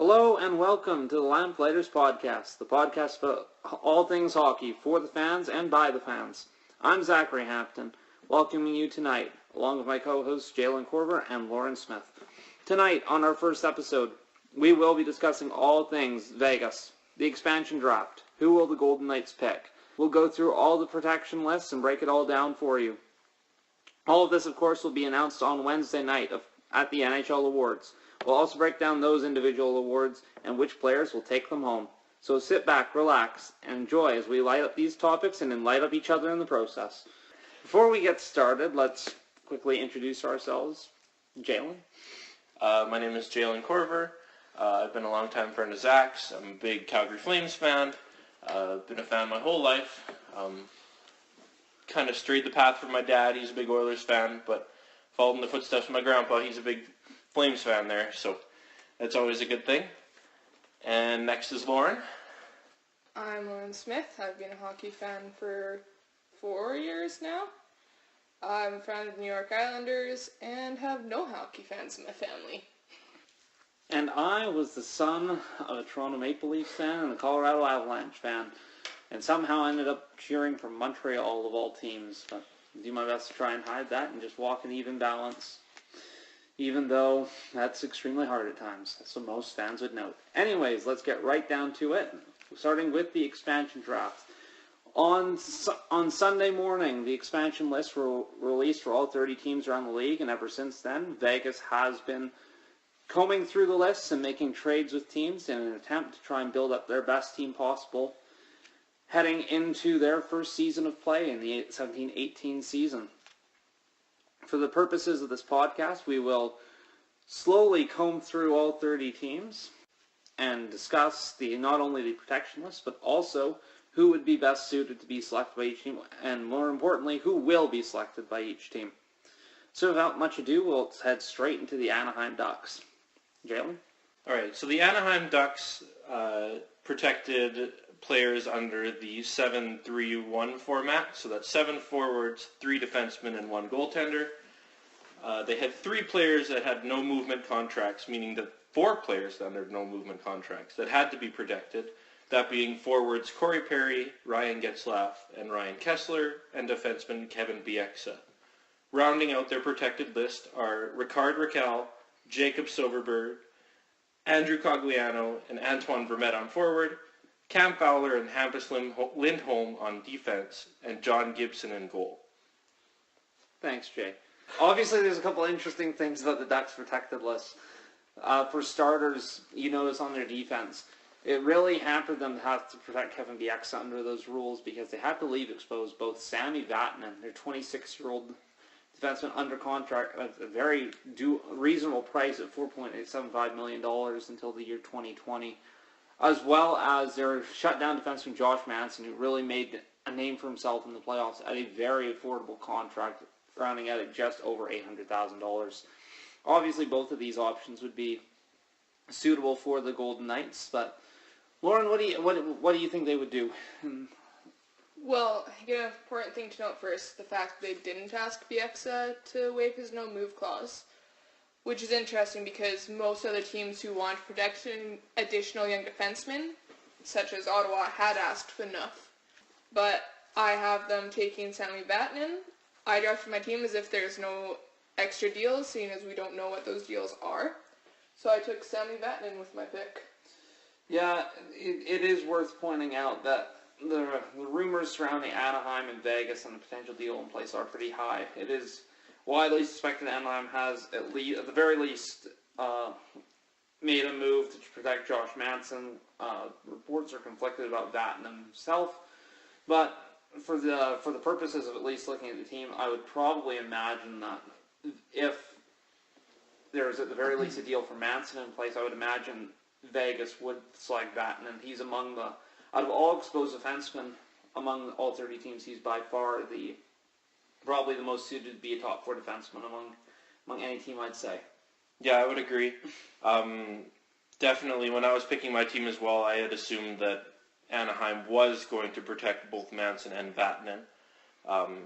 Hello and welcome to the LampLighters Podcast, the podcast for all things hockey, for the fans and by the fans. I'm Zachary Hampton, welcoming you tonight, along with my co-hosts Jalen Corver and Lauren Smith. Tonight, on our first episode, we will be discussing all things Vegas, the expansion draft, who will the Golden Knights pick. We'll go through all the protection lists and break it all down for you. All of this, of course, will be announced on Wednesday night at the NHL Awards. We'll also break down those individual awards and which players will take them home. So sit back, relax, and enjoy as we light up these topics and then light up each other in the process. Before we get started, let's quickly introduce ourselves. Jalen? My name is Jalen Corver. I've been a long-time friend of Zach's. I'm a big Calgary Flames fan. I've been a fan my whole life. Kind of strayed the path from my dad. He's a big Oilers fan, but followed in the footsteps of my grandpa. He's a big Flames fan there, so that's always a good thing. And next is Lauren. I'm Lauren Smith. I've been a hockey fan for 4 years now. I'm a fan of the New York Islanders and have no hockey fans in my family. And I was the son of a Toronto Maple Leafs fan and a Colorado Avalanche fan, and somehow ended up cheering for Montreal of all teams. But I'll do my best to try and hide that and just walk in even balance, even though that's extremely hard at times, so most fans would note. Anyways, let's get right down to it, starting with the expansion draft. On Sunday morning, the expansion lists were released for all 30 teams around the league, and ever since then, Vegas has been combing through the lists and making trades with teams in an attempt to try and build up their best team possible heading into their first season of play in the 17-18 season. For the purposes of this podcast, we will slowly comb through all 30 teams and discuss not only the protection list, but also who would be best suited to be selected by each team, and more importantly, who will be selected by each team. So without much ado, we'll head straight into the Anaheim Ducks. Jalen? All right, so the Anaheim Ducks protected players under the 7-3-1 format, so that's 7 forwards, 3 defensemen, and 1 goaltender. They had 3 players that had no movement contracts, meaning that 4 players under no movement contracts that had to be protected, that being forwards Corey Perry, Ryan Getzlaf, and Ryan Kessler, and defenseman Kevin Bieksa. Rounding out their protected list are Ricard Raquel, Jacob Silverberg, Andrew Cogliano, and Antoine Vermette on forward, Cam Fowler and Hampus Lindholm on defense, and John Gibson in goal. Thanks, Jay. Obviously, there's a couple interesting things about the Ducks protected list. For starters, you notice on their defense, it really hampered them to have to protect Kevin Bieksa under those rules because they had to leave exposed both Sami Vatanen, their 26-year-old defenseman under contract at a very reasonable price at $4.875 million until the year 2020, as well as their shutdown defenseman Josh Manson, who really made a name for himself in the playoffs at a very affordable contract, rounding out at just over $800,000. Obviously, both of these options would be suitable for the Golden Knights, but Lauren, what do you think they would do? Well, I think an important thing to note first, the fact that they didn't ask Bieksa to waive his no-move clause, which is interesting because most other teams who want to protect additional young defensemen, such as Ottawa, had asked for enough. But I have them taking Sami Vatanen. I drafted my team as if there's no extra deals, seeing as we don't know what those deals are. So I took Sami Vatanen with my pick. Yeah, it is worth pointing out that the rumors surrounding Anaheim and Vegas and the potential deal in place are pretty high. It is widely suspected Anaheim has at the very least made a move to protect Josh Manson. Reports are conflicted about Vatanen himself, but for the purposes of at least looking at the team, I would probably imagine that if there's at the very least a deal for Manson in place, I would imagine Vegas would select Vatanen. He's among out of all exposed defensemen among all 30 teams, he's by far probably the most suited to be a top 4 defenseman among any team, I'd say. Yeah, I would agree. Definitely, when I was picking my team as well, I had assumed that Anaheim was going to protect both Manson and Vatanen.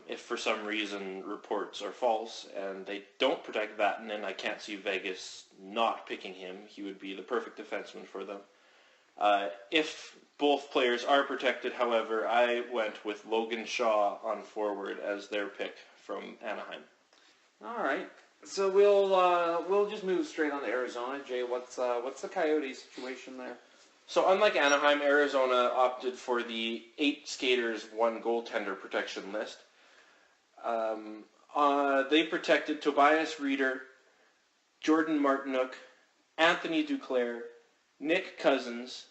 If for some reason reports are false and they don't protect Vatanen, I can't see Vegas not picking him. He would be the perfect defenseman for them. If both players are protected, however, I went with Logan Shaw on forward as their pick from Anaheim. All right. So we'll just move straight on to Arizona. Jay, what's the Coyotes situation there? So unlike Anaheim, Arizona opted for the 8 skaters, 1 goaltender protection list. They protected Tobias Reeder, Jordan Martinook, Anthony Duclair, Nick Cousins,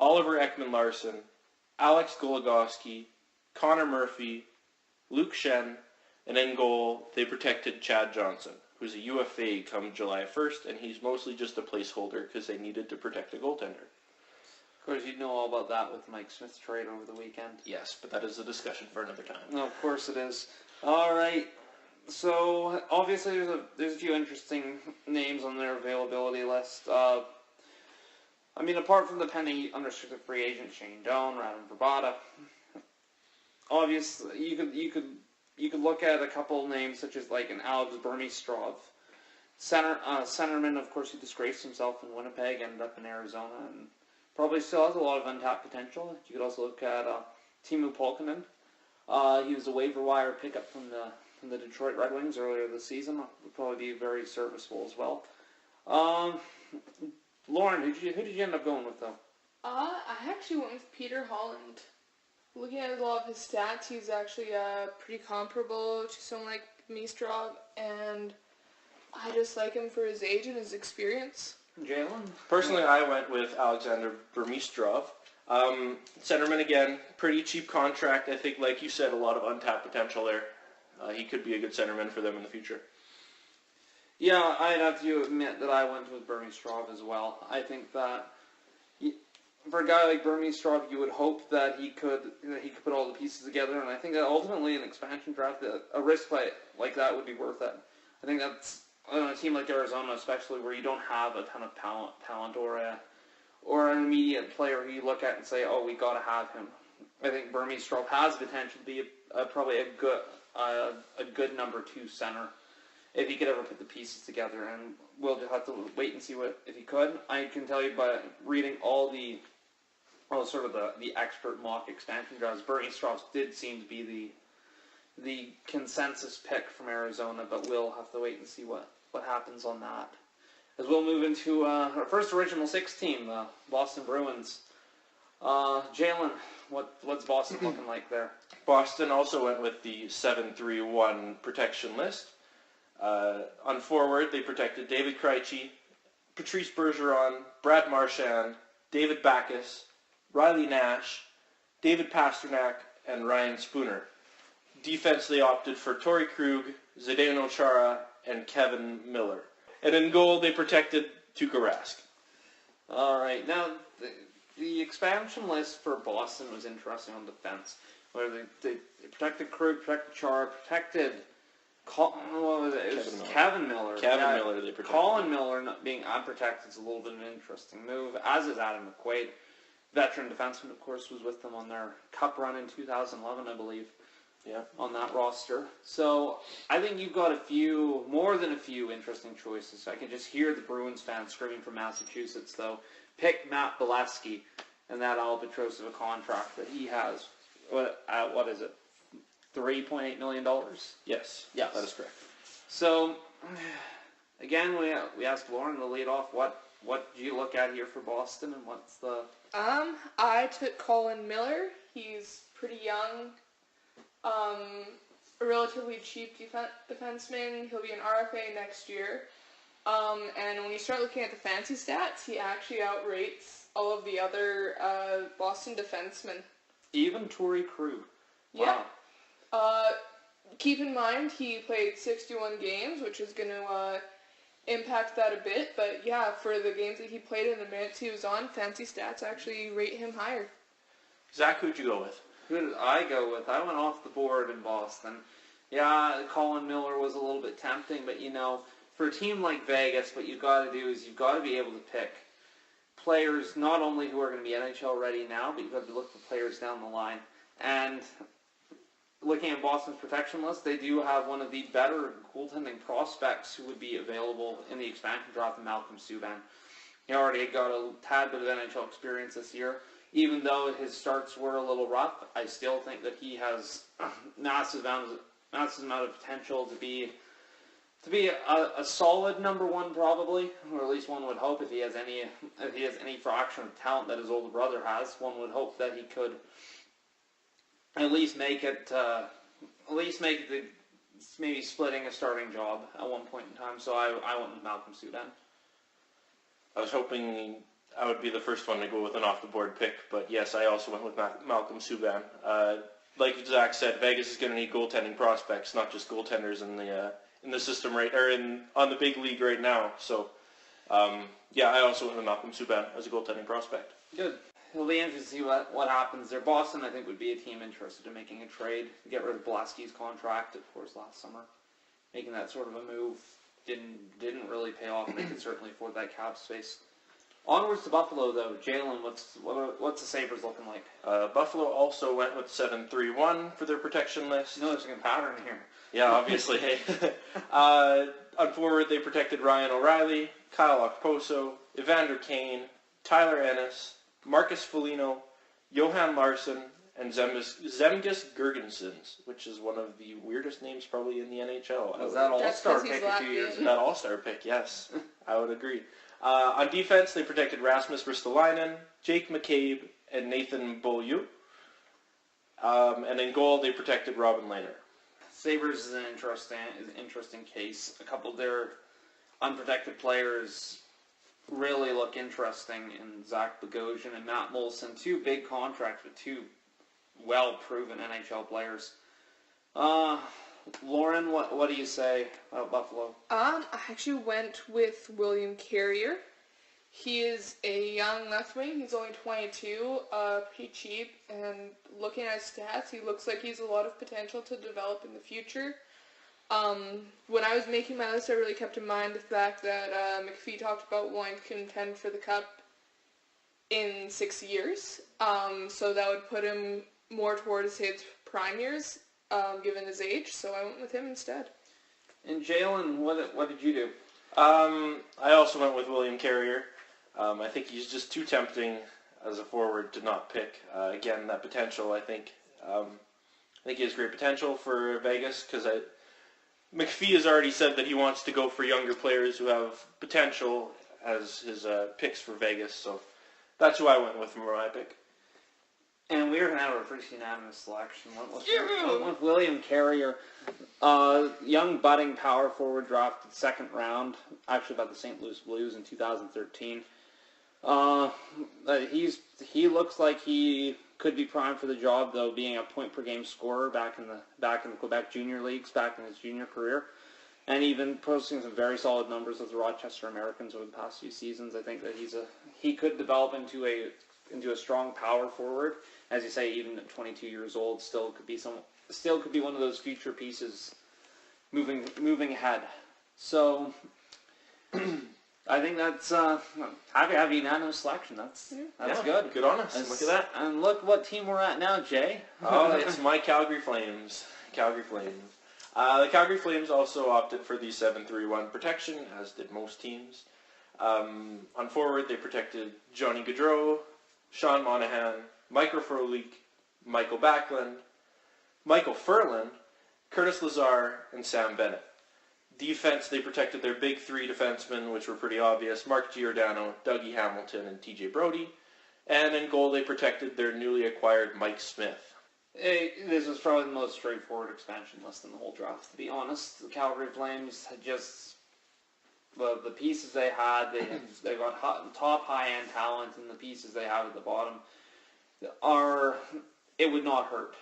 Oliver Ekman-Larsson, Alex Goligoski, Connor Murphy, Luke Shen, and in goal, they protected Chad Johnson, who's a UFA come July 1st, and he's mostly just a placeholder because they needed to protect a goaltender. Of course, you know all about that with Mike Smith's trade over the weekend. Yes, but that is a discussion for another time. No, of course it is. All right. So obviously, there's a few interesting names on their availability list. I mean, apart from the pending unrestricted free agent Shane Doan, Radim Verbata, obviously you could look at a couple of names such as like an Alex Burmistrov, centerman, of course, who disgraced himself in Winnipeg, ended up in Arizona, and probably still has a lot of untapped potential. You could also look at Timu Polkinen. He was a waiver wire pickup from the Detroit Red Wings earlier this season. Would probably be very serviceable as well. Lauren, who did you end up going with, though? I actually went with Peter Holland. Looking at a lot of his stats, he's actually pretty comparable to someone like Mistrov, and I just like him for his age and his experience. Jalen? Personally, I went with Alexander Burmistrov. Centerman again, pretty cheap contract. I think, like you said, a lot of untapped potential there. He could be a good centerman for them in the future. Yeah, I'd have to admit that I went with Burmistrov as well. I think that for a guy like Burmistrov, you would hope that he could put all the pieces together, and I think that ultimately an expansion draft, a risk like that would be worth it. I think that's on a team like Arizona, especially where you don't have a ton of talent or an immediate player who you look at and say, oh, we got to have him. I think Burmistrov has the potential to be probably a good number 2 center if he could ever put the pieces together, and we'll just have to wait and see if he could. I can tell you by reading all the expert mock expansion drafts, Burmistrov did seem to be the consensus pick from Arizona, but we'll have to wait and see what happens on that. As we'll move into our first Original 6 team, the Boston Bruins. Jalen, what's Boston looking like there? Boston also went with the 7-3-1 protection list. On forward, they protected David Krejci, Patrice Bergeron, Brad Marchand, David Backes, Riley Nash, David Pasternak, and Ryan Spooner. Defense, they opted for Torrey Krug, Zdeno Chara, and Kevin Miller. And in goal, they protected Tuukka Rask. All right. Now, the expansion list for Boston was interesting on defense. Where they protected Krug, protected Chara, protected Kevin Miller. Kevin Miller, they protected. Colin Miller not being unprotected is a little bit of an interesting move, as is Adam McQuaid. Veteran defenseman, of course, was with them on their cup run in 2011, I believe. Yeah, on that roster. So I think you've got more than a few interesting choices. I can just hear the Bruins fans screaming from Massachusetts, though. Pick Matt Bolesky and that albatross of a contract that he has. What is it? $3.8 million? Yes, that is correct. So, again, we asked Lauren to lead off. What do you look at here for Boston, and what's the... I took Colin Miller. He's pretty young. A relatively cheap defenseman. He'll be an RFA next year. And when you start looking at the fancy stats, he actually outrates all of the other Boston defensemen. Even Torrey Krug. Wow. Yeah. Keep in mind, he played 61 games, which is going to impact that a bit. But yeah, for the games that he played and the minutes he was on, fancy stats actually rate him higher. Zach, who'd you go with? Who did I go with? I went off the board in Boston. Yeah, Colin Miller was a little bit tempting, but for a team like Vegas, what you've got to do is you've got to be able to pick players not only who are going to be NHL ready now, but you've got to look for players down the line. And looking at Boston's protection list, they do have one of the better goaltending prospects who would be available in the expansion draft, Malcolm Subban. He already got a tad bit of NHL experience this year. Even though his starts were a little rough, I still think that he has massive amount of potential to be a solid number one, probably, or at least one would hope if he has any fraction of talent that his older brother has. One would hope that he could at least make maybe splitting a starting job at one point in time. So I went with Malcolm Subban. I was hoping I would be the first one to go with an off-the-board pick, but yes, I also went with Malcolm Subban. Like Zach said, Vegas is going to need goaltending prospects, not just goaltenders in the system on the big league right now. So, I also went with Malcolm Subban as a goaltending prospect. Good. It'll be interesting to see what happens there. Boston, I think, would be a team interested in making a trade to get rid of Blasky's contract, of course, last summer. Making that sort of a move didn't really pay off, and they could certainly afford that cap space. Onwards to Buffalo, though. Jalen, what's the Sabres looking like? Buffalo also went with 7-3-1 for their protection list. Noticing a pattern here. Yeah, obviously. On forward, they protected Ryan O'Reilly, Kyle Okposo, Evander Kane, Tyler Ennis, Marcus Foligno, Johan Larsson, and Zemgus Girgensons, which is one of the weirdest names probably in the NHL. Was that all-star pick a few years ago? That all-star pick, yes. I would agree. On defense, they protected Rasmus Ristolainen, Jake McCabe, and Nathan Beaulieu. And in goal, they protected Robin Lehner. Sabres is an interesting case. A couple of their unprotected players really look interesting in Zach Bogosian and Matt Molson. Two big contracts with two well-proven NHL players. Lauren, what do you say about Buffalo? I actually went with William Carrier. He is a young left wing. He's only 22, pretty cheap, and looking at his stats, he looks like he's a lot of potential to develop in the future. When I was making my list, I really kept in mind the fact that McPhee talked about wanting to contend for the Cup in 6 years. So that would put him more towards his prime years, given his age. So I went with him instead. And Jalen, what did you do? I also went with William Carrier. I think he's just too tempting as a forward to not pick. Again, that potential, I think he has great potential for Vegas because McPhee has already said that he wants to go for younger players who have potential as his picks for Vegas. So that's who I went with for my pick. And we were going to have a pretty unanimous selection. Went with William Carrier, young budding power forward, drafted second round, actually by the St. Louis Blues in 2013. He looks like he could be primed for the job, though, being a point-per-game scorer back in the Quebec junior leagues, back in his junior career, and even posting some very solid numbers with the Rochester Americans over the past few seasons. I think that he could develop into a strong power forward. As you say, even at 22 years old, still could be one of those future pieces moving ahead. So I think that's happy to have a unanimous selection. That's good. Good on us. Look at that. And look what team we're at now, Jay. Oh, it's my Calgary Flames. The Calgary Flames also opted for the 7-3-1 protection, as did most teams. On forward, they protected Johnny Gaudreau, Sean Monahan, Michael Frolik, Michael Backlund, Michael Furlan, Curtis Lazar, and Sam Bennett. Defense, they protected their big three defensemen, which were pretty obvious, Mark Giordano, Dougie Hamilton, and TJ Brody. And in goal, they protected their newly acquired Mike Smith. This was probably the most straightforward expansion list in the whole draft, to be honest. The Calgary Flames had just the pieces they had. They got top high-end talent, and the pieces they have at the bottom it would not hurt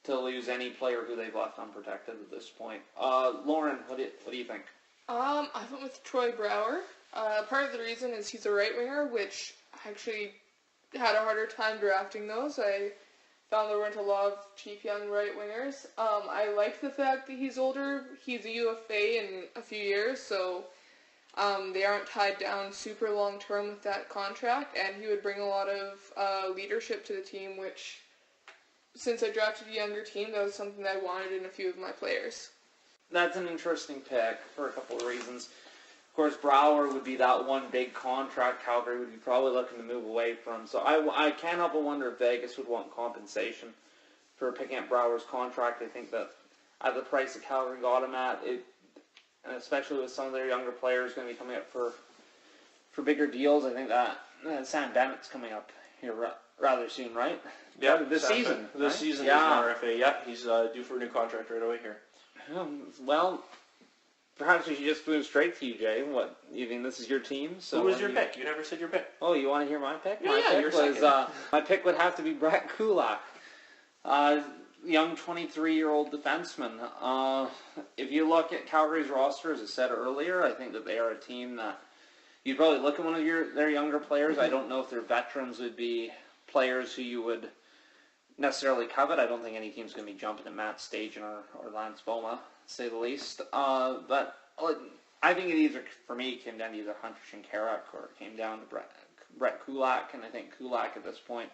to lose any player who they've left unprotected at this point. Lauren, what do you think? I went with Troy Brouwer. Part of the reason is he's a right winger, which I actually had a harder time drafting those. I found there weren't a lot of cheap young right wingers. I like the fact that he's older. He's a UFA in a few years, so they aren't tied down super long term with that contract, and he would bring a lot of leadership to the team, which since I drafted a younger team, that was something that I wanted in a few of my players. That's an interesting pick for a couple of reasons. Of course, Brouwer would be that one big contract Calgary would be probably looking to move away from. So I can't help but wonder if Vegas would want compensation for picking up Brouwer's contract. I think that at the price that Calgary got him at, and especially with some of their younger players going to be coming up for bigger deals, I think that Sam Bennett's coming up here rather soon, right? Yeah, this season. This right? season Yeah. is an RFA. Yeah, he's due for a new contract right away here. Well, perhaps we should just move straight to you, Jay. What, you think this is your team? So Who was your pick? You never said your pick. Oh, you want to hear my pick? Yeah, My pick your was, second. my pick would have to be Brett Kulak. Young 23-year-old defenseman. If you look at Calgary's roster, as I said earlier, I think that they are a team that you'd probably look at one of their younger players. I don't know if their veterans would be players who you would necessarily covet. I don't think any team's going to be jumping at Matt Stajan or Lance Boma, to say the least. But I think it either, for me, it came down to either Hunter Shinkaruk or it came down to Brett Kulak. And I think Kulak at this point,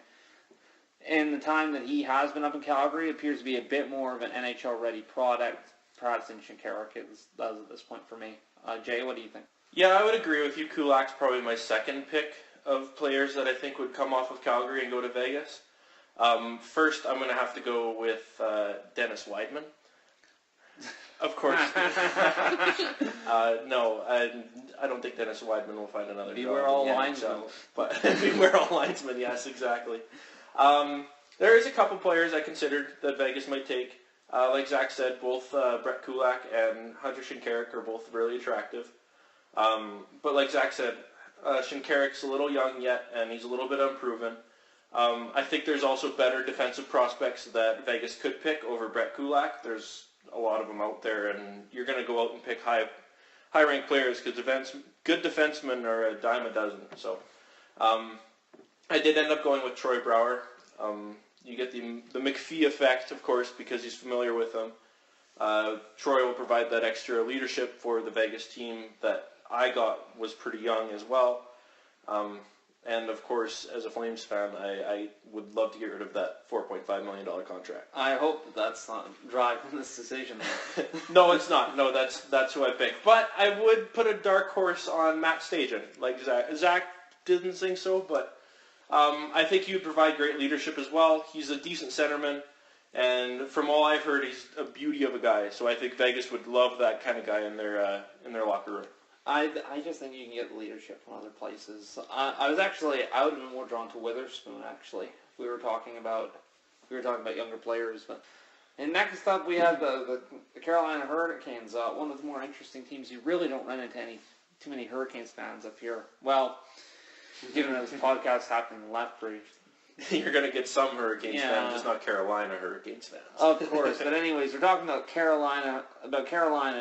in the time that he has been up in Calgary, appears to be a bit more of an NHL-ready product, perhaps than Shinkaruk does at this point for me. Jay, what do you think? Yeah, I would agree with you. Kulak's probably my second pick of players that I think would come off of Calgary and go to Vegas. First, I'm going to have to go with Dennis Weidman. Of course. No, I don't think Dennis Weidman will find another job. Beware all in the linesmen. NHL, but beware all linesmen, yes, exactly. There is a couple players I considered that Vegas might take. Like Zach said, both Brett Kulak and Hunter Shinkaruk are both really attractive. But like Zach said, Shinkaruk's a little young yet, and he's a little bit unproven. I think there's also better defensive prospects that Vegas could pick over Brett Kulak. There's a lot of them out there, and you're going to go out and pick high-ranked players because good defensemen are a dime a dozen. So I did end up going with Troy Brouwer. You get the McPhee effect, of course, because he's familiar with them. Troy will provide that extra leadership for the Vegas team that I got was pretty young as well. And, of course, as a Flames fan, I would love to get rid of that $4.5 million contract. I hope that's not driving this decision. No, it's not. No, that's who I picked. But I would put a dark horse on Matt Stajan, like Zach. Zach didn't think so, but I think he'd provide great leadership as well. He's a decent centerman, and from all I've heard, he's a beauty of a guy. So I think Vegas would love that kind of guy in their locker room. I just think you can get leadership from other places. I would have been more drawn to Witherspoon, actually. We were talking about younger players, but and next up we have the Carolina Hurricanes. One of the more interesting teams. You really don't run into too many Hurricanes fans up here. Well, given that this podcast happened in Lethbridge. You're going to get some Hurricanes fans, just not Carolina Hurricanes fans. Of course, but anyways, we're talking about Carolina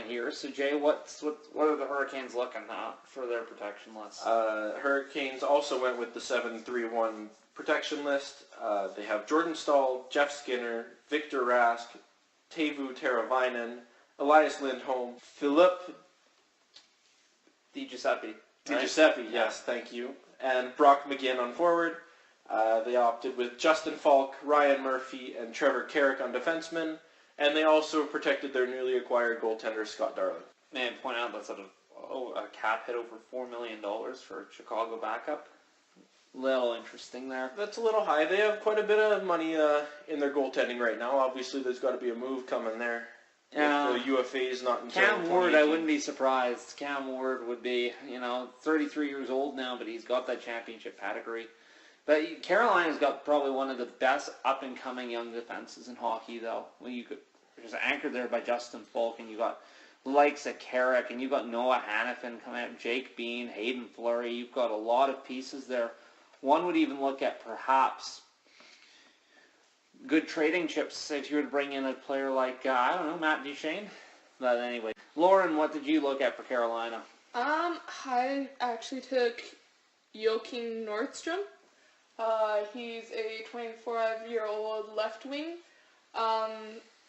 here. So Jay, what are the Hurricanes looking for their protection list? Hurricanes also went with the 7-3-1 protection list. They have Jordan Staal, Jeff Skinner, Victor Rask, Teuvo Teravainen, Elias Lindholm, Philip DiGiuseppe. DiGiuseppe, yes, thank you. And Brock McGinn on forward. They opted with Justin Falk, Ryan Murphy, and Trevor Carrick on defensemen, and they also protected their newly acquired goaltender, Scott Darling. Man, point out that's a cap hit over $4 million for a Chicago backup. Little interesting there. That's a little high. They have quite a bit of money in their goaltending right now. Obviously, there's got to be a move coming there. Yeah. If the UFA is not until Cam Ward, I wouldn't be surprised. Cam Ward would be, 33 years old now, but he's got that championship pedigree. But Carolina's got probably one of the best up-and-coming young defenses in hockey, though. You're just anchored there by Justin Falk, and you got the likes of Carrick, and you've got Noah Hannafin coming out, Jake Bean, Hayden Fleury. You've got a lot of pieces there. One would even look at perhaps good trading chips if you were to bring in a player like, Matt Duchene. But anyway, Lauren, what did you look at for Carolina? I actually took Joachim Nordstrom. He's a 24-year-old left wing.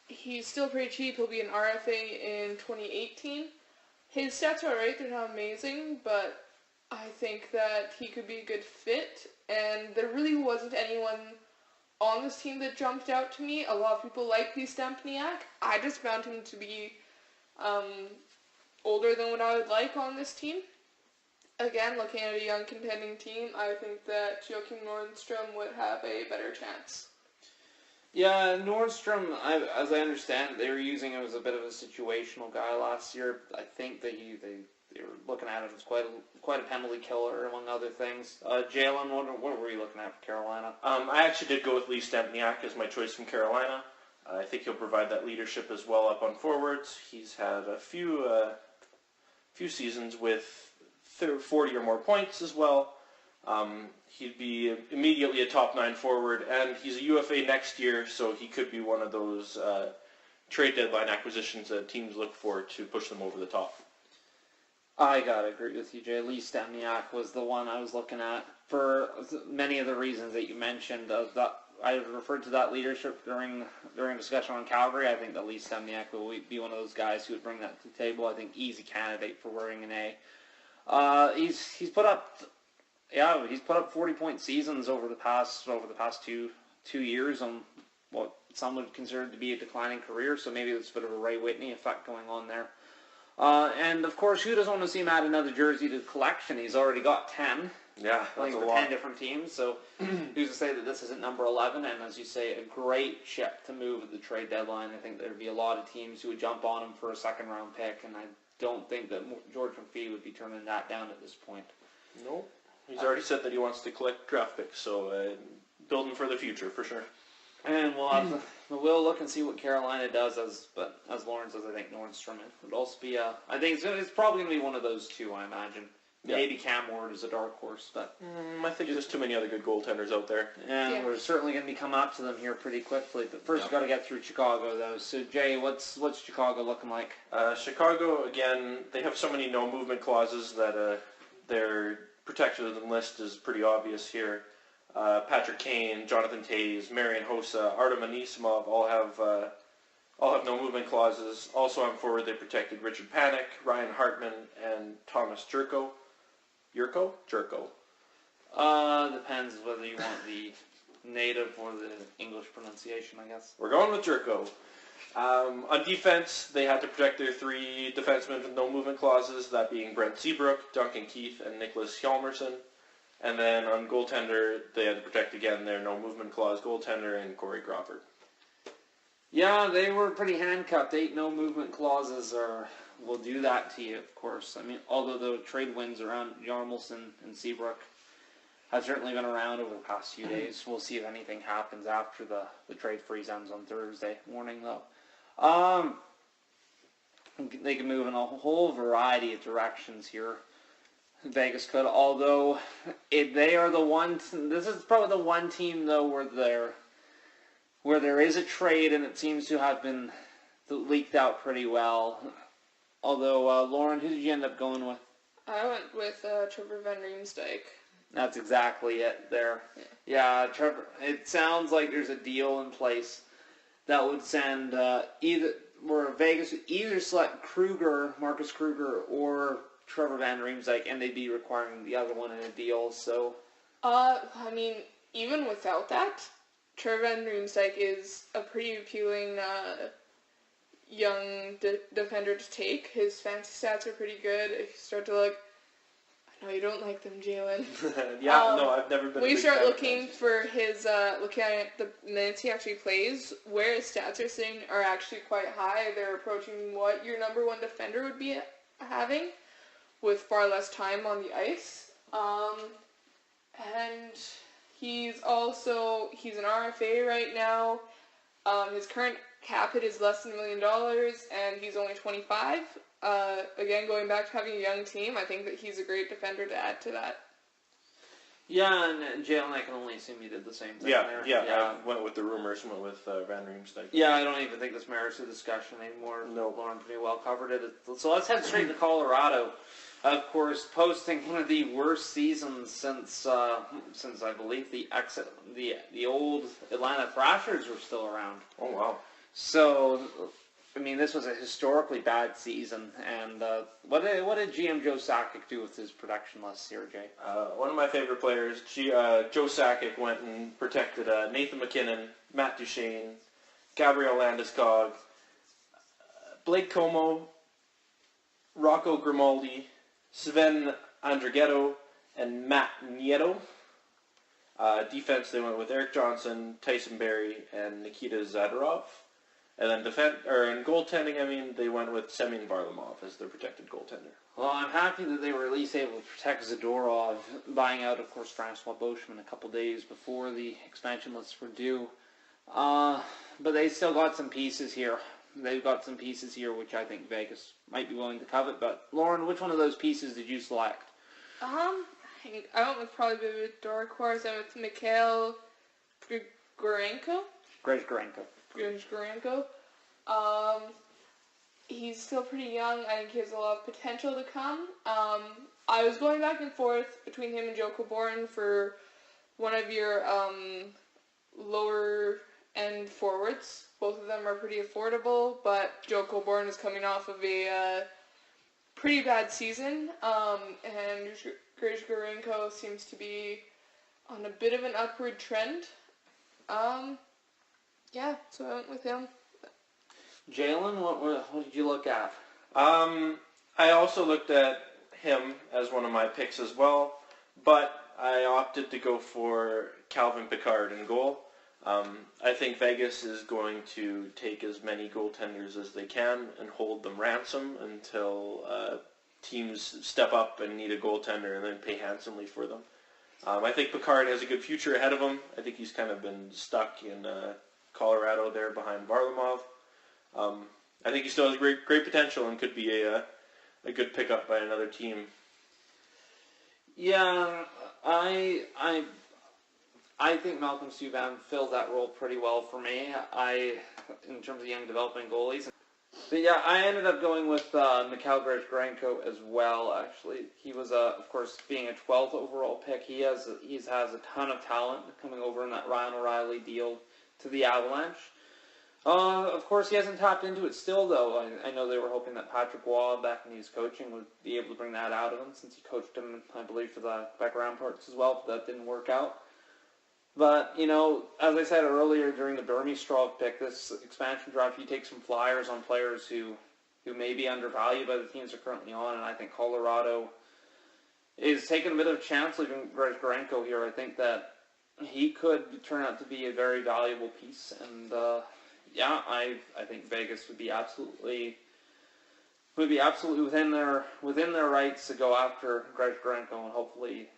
He's still pretty cheap. He'll be an RFA in 2018. His stats are alright. They're not amazing, but I think that he could be a good fit. And there really wasn't anyone on this team that jumped out to me. A lot of people like Lee Stempniak. I just found him to be older than what I would like on this team. Again, looking at a young contending team, I think that Joakim Nordstrom would have a better chance. Yeah, Nordstrom, as I understand, they were using him as a bit of a situational guy last year. I think that they were looking at him as quite a penalty killer, among other things. Jalen, what were you looking at for Carolina? I actually did go with Lee Stempniak as my choice from Carolina. I think he'll provide that leadership as well up on forwards. He's had a few seasons with 40 or more points as well. He'd be immediately a top 9 forward, and he's a UFA next year, so he could be one of those trade deadline acquisitions that teams look for to push them over the top. I gotta agree with you, Jay. Lee Stempniak was the one I was looking at for many of the reasons that you mentioned. I referred to that leadership during discussion on Calgary. I think that Lee Stempniak will be one of those guys who would bring that to the table. I think easy candidate for wearing an A. He's put up 40-point seasons over the past 2 years on what some would consider to be a declining career. So maybe there's a bit of a Ray Whitney effect going on there. And of course, who doesn't want to see him add another jersey to the collection? He's already got 10. Yeah, playing for 10 different teams. So who's to say that this isn't number 11? And as you say, a great chip to move at the trade deadline. I think there'd be a lot of teams who would jump on him for a second-round pick, and I don't think that George McPhee would be turning that down at this point. No, he's already said that he wants to collect draft picks, so building for the future for sure. And we'll look and see what Carolina does. But as Lauren says, I think Nordstrom would also be. I think it's probably going to be one of those two. I imagine. Yeah. Maybe Cam Ward is a dark horse, but I think there's too many other good goaltenders out there. And we're certainly going to be coming up to them here pretty quickly. But first, we've got to get through Chicago, though. So, Jay, what's Chicago looking like? Chicago, again, they have so many no-movement clauses that their protected list is pretty obvious here. Patrick Kane, Jonathan Toews, Marian Hossa, Artem Anisimov all have no-movement clauses. Also on forward, they protected Richard Panik, Ryan Hartman, and Thomas Jurko. Jurko. Depends whether you want the native or the English pronunciation, I guess. We're going with Jurko. On defense, they had to protect their 3 defensemen with no-movement clauses, that being Brent Seabrook, Duncan Keith, and Nicholas Hjalmarsson. And then on goaltender, they had to protect again their no-movement clause goaltender and Corey Crawford. Yeah, they were pretty handcuffed. 8 no-movement clauses will do that to you, of course. I mean, although the trade winds around Hjalmarsson and Seabrook have certainly been around over the past few days. We'll see if anything happens after the trade freeze ends on Thursday morning, though. They can move in a whole variety of directions here. Vegas could, although they are the one. This is probably the one team, though, where there is a trade, and it seems to have been leaked out pretty well. Although, Lauren, who did you end up going with? I went with Trevor Van Riemsdyk. That's exactly it there. Yeah, Trevor. It sounds like there's a deal in place that would send Vegas would either select Marcus Kruger, or Trevor Van Riemsdyk, and they'd be requiring the other one in a deal. So, I mean, even without that, Trevor Van Riemsdyk is a pretty appealing young defender to take. His fantasy stats are pretty good. If you start to look, I know you don't like them, Jalen. No, I've never been. When you start looking for his, looking at the minutes he actually plays, where his stats are sitting are actually quite high. They're approaching what your number 1 defender would be having, with far less time on the ice. And he's an RFA right now. His current cap hit is less than $1 million, and he's only 25. Again, going back to having a young team, I think that he's a great defender to add to that. Yeah, and Jalen, I can only assume you did the same thing there. Yeah. I went with the rumors, went with Van Riemsdyk. Yeah, I don't even think this merits a discussion anymore. No. Lauren pretty well covered it. So let's head straight to Colorado. Of course, posting one of the worst seasons since I believe the old Atlanta Thrashers were still around. Oh wow! So I mean, this was a historically bad season, and what did GM Joe Sakic do with his production list here, Jay? One of my favorite players, Joe Sakic, went and protected Nathan McKinnon, Matt Duchene, Gabriel Landeskog, Blake Como, Rocco Grimaldi, Sven Andrighetto, and Matt Nieto. Defense, they went with Eric Johnson, Tyson Barrie, and Nikita Zadorov. And then in goaltending, they went with Semyon Varlamov as their protected goaltender. Well, I'm happy that they were at least able to protect Zadorov, buying out, of course, Francois Beauchemin a couple days before the expansion lists were due. But they still got some pieces here. They've got some pieces here which I think Vegas might be willing to covet. But, Lauren, which one of those pieces did you select? I went with probably the dark horse. I went with Mikhail Grigorenko. Grigorenko. He's still pretty young. I think he has a lot of potential to come. I was going back and forth between him and Joe Coborn for one of your lower end forwards. Both of them are pretty affordable, but Joe Coborn is coming off of a pretty bad season, and Grigorenko seems to be on a bit of an upward trend. Yeah, so I went with him. Jalen, what did you look at? I also looked at him as one of my picks as well, but I opted to go for Calvin Pickard in goal. I think Vegas is going to take as many goaltenders as they can and hold them ransom until teams step up and need a goaltender and then pay handsomely for them. I think Pickard has a good future ahead of him. I think he's kind of been stuck in Colorado there behind Varlamov. I think he still has great potential and could be a good pickup by another team. Yeah, I think Malcolm Subban fills that role pretty well for me. In terms of young developing goalies. But yeah, I ended up going with Mikhail Grigorenko as well, actually. He was, of course, being a 12th overall pick. He has a ton of talent coming over in that Ryan O'Reilly deal to the Avalanche. Of course, he hasn't tapped into it still, though. I know they were hoping that Patrick Waugh, back when he was coaching, would be able to bring that out of him, since he coached him, I believe, for the background parts as well, but that didn't work out. But, as I said earlier during the Burmistrov pick, this expansion draft, you take some flyers on players who may be undervalued by the teams they're currently on, and I think Colorado is taking a bit of a chance leaving Grigorenko here. I think that he could turn out to be a very valuable piece, and I think Vegas would be absolutely within their rights to go after Grigorenko, and hopefully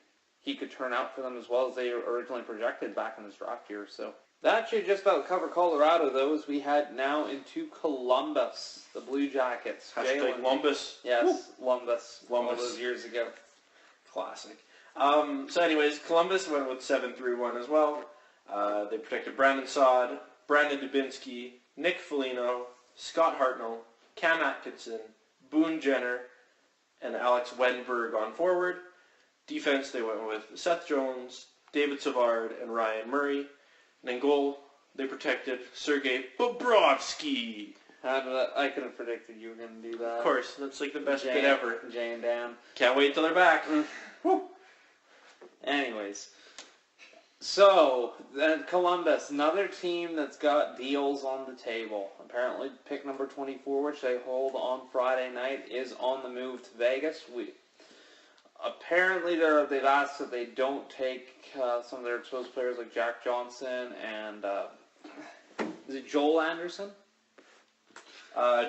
he could turn out for them as well as they originally projected back in his draft year. So that should just about cover Colorado, though, as we head now into Columbus, the Blue Jackets. Hashtag Lumbus. Yes, Lumbus. All Lumbus. those years ago. Classic. So anyways, Columbus went with 7-3-1 as well. They protected Brandon Saad, Brandon Dubinsky, Nick Foligno, Scott Hartnell, Cam Atkinson, Boone Jenner, and Alex Wenberg on forward. Defense, they went with Seth Jones, David Savard, and Ryan Murray. And in goal, they protected Sergei Bobrovsky. I could have predicted you were going to do that. Of course, that's like the best bit ever. Jay and Dan. Can't wait till they're back. Anyways. So, Columbus, another team that's got deals on the table. Apparently, pick number 24, which they hold on Friday night, is on the move to Vegas. Apparently, they've asked that they don't take some of their exposed players like Jack Johnson and is it Joel Anderson?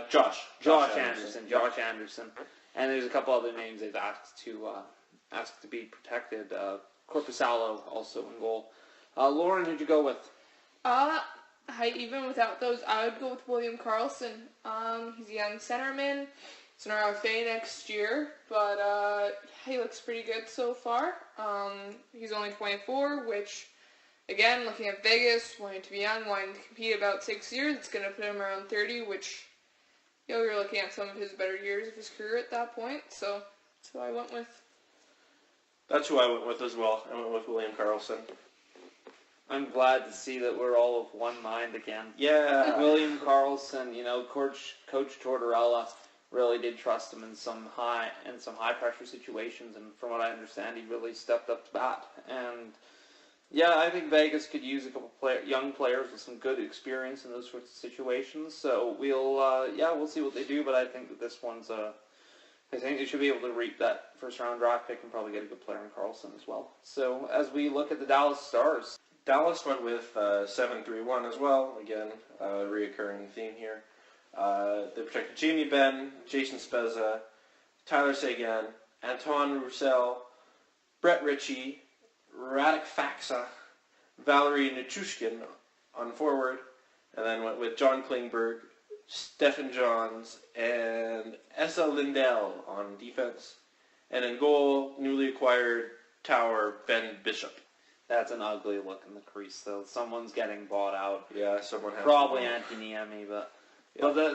Josh Anderson. And there's a couple other names they've asked to be protected. Corpusalo also in goal. Lauren, who'd you go with? Even without those, I would go with William Karlsson. He's a young centerman. He's an RFA next year, but he looks pretty good so far. He's only 24, which, again, looking at Vegas, wanting to be young, wanting to compete about 6 years, it's going to put him around 30, which, you're looking at some of his better years of his career at that point. So that's who I went with. That's who I went with as well. I went with William Karlsson. I'm glad to see that we're all of one mind again. Yeah. William Karlsson, Coach Tortorella really did trust him in some high pressure situations, and from what I understand, he really stepped up to bat. And yeah, I think Vegas could use a couple young players with some good experience in those sorts of situations. So we'll see what they do. But I think that this one's I think they should be able to reap that first round draft pick and probably get a good player in Karlsson as well. So as we look at the Dallas Stars. Dallas went with 7-3-1 as well. Again, reoccurring theme here. They protected Jamie Benn, Jason Spezza, Tyler Seguin, Antoine Roussel, Brett Ritchie, Radek Faksa, Valerie Nichushkin on forward, and then went with John Klingberg, Stephen Johns, and Essa Lindell on defense. And in goal, newly acquired tower Ben Bishop. That's an ugly look in the crease, though. Someone's getting bought out. Yeah, someone has probably Antoniemi, but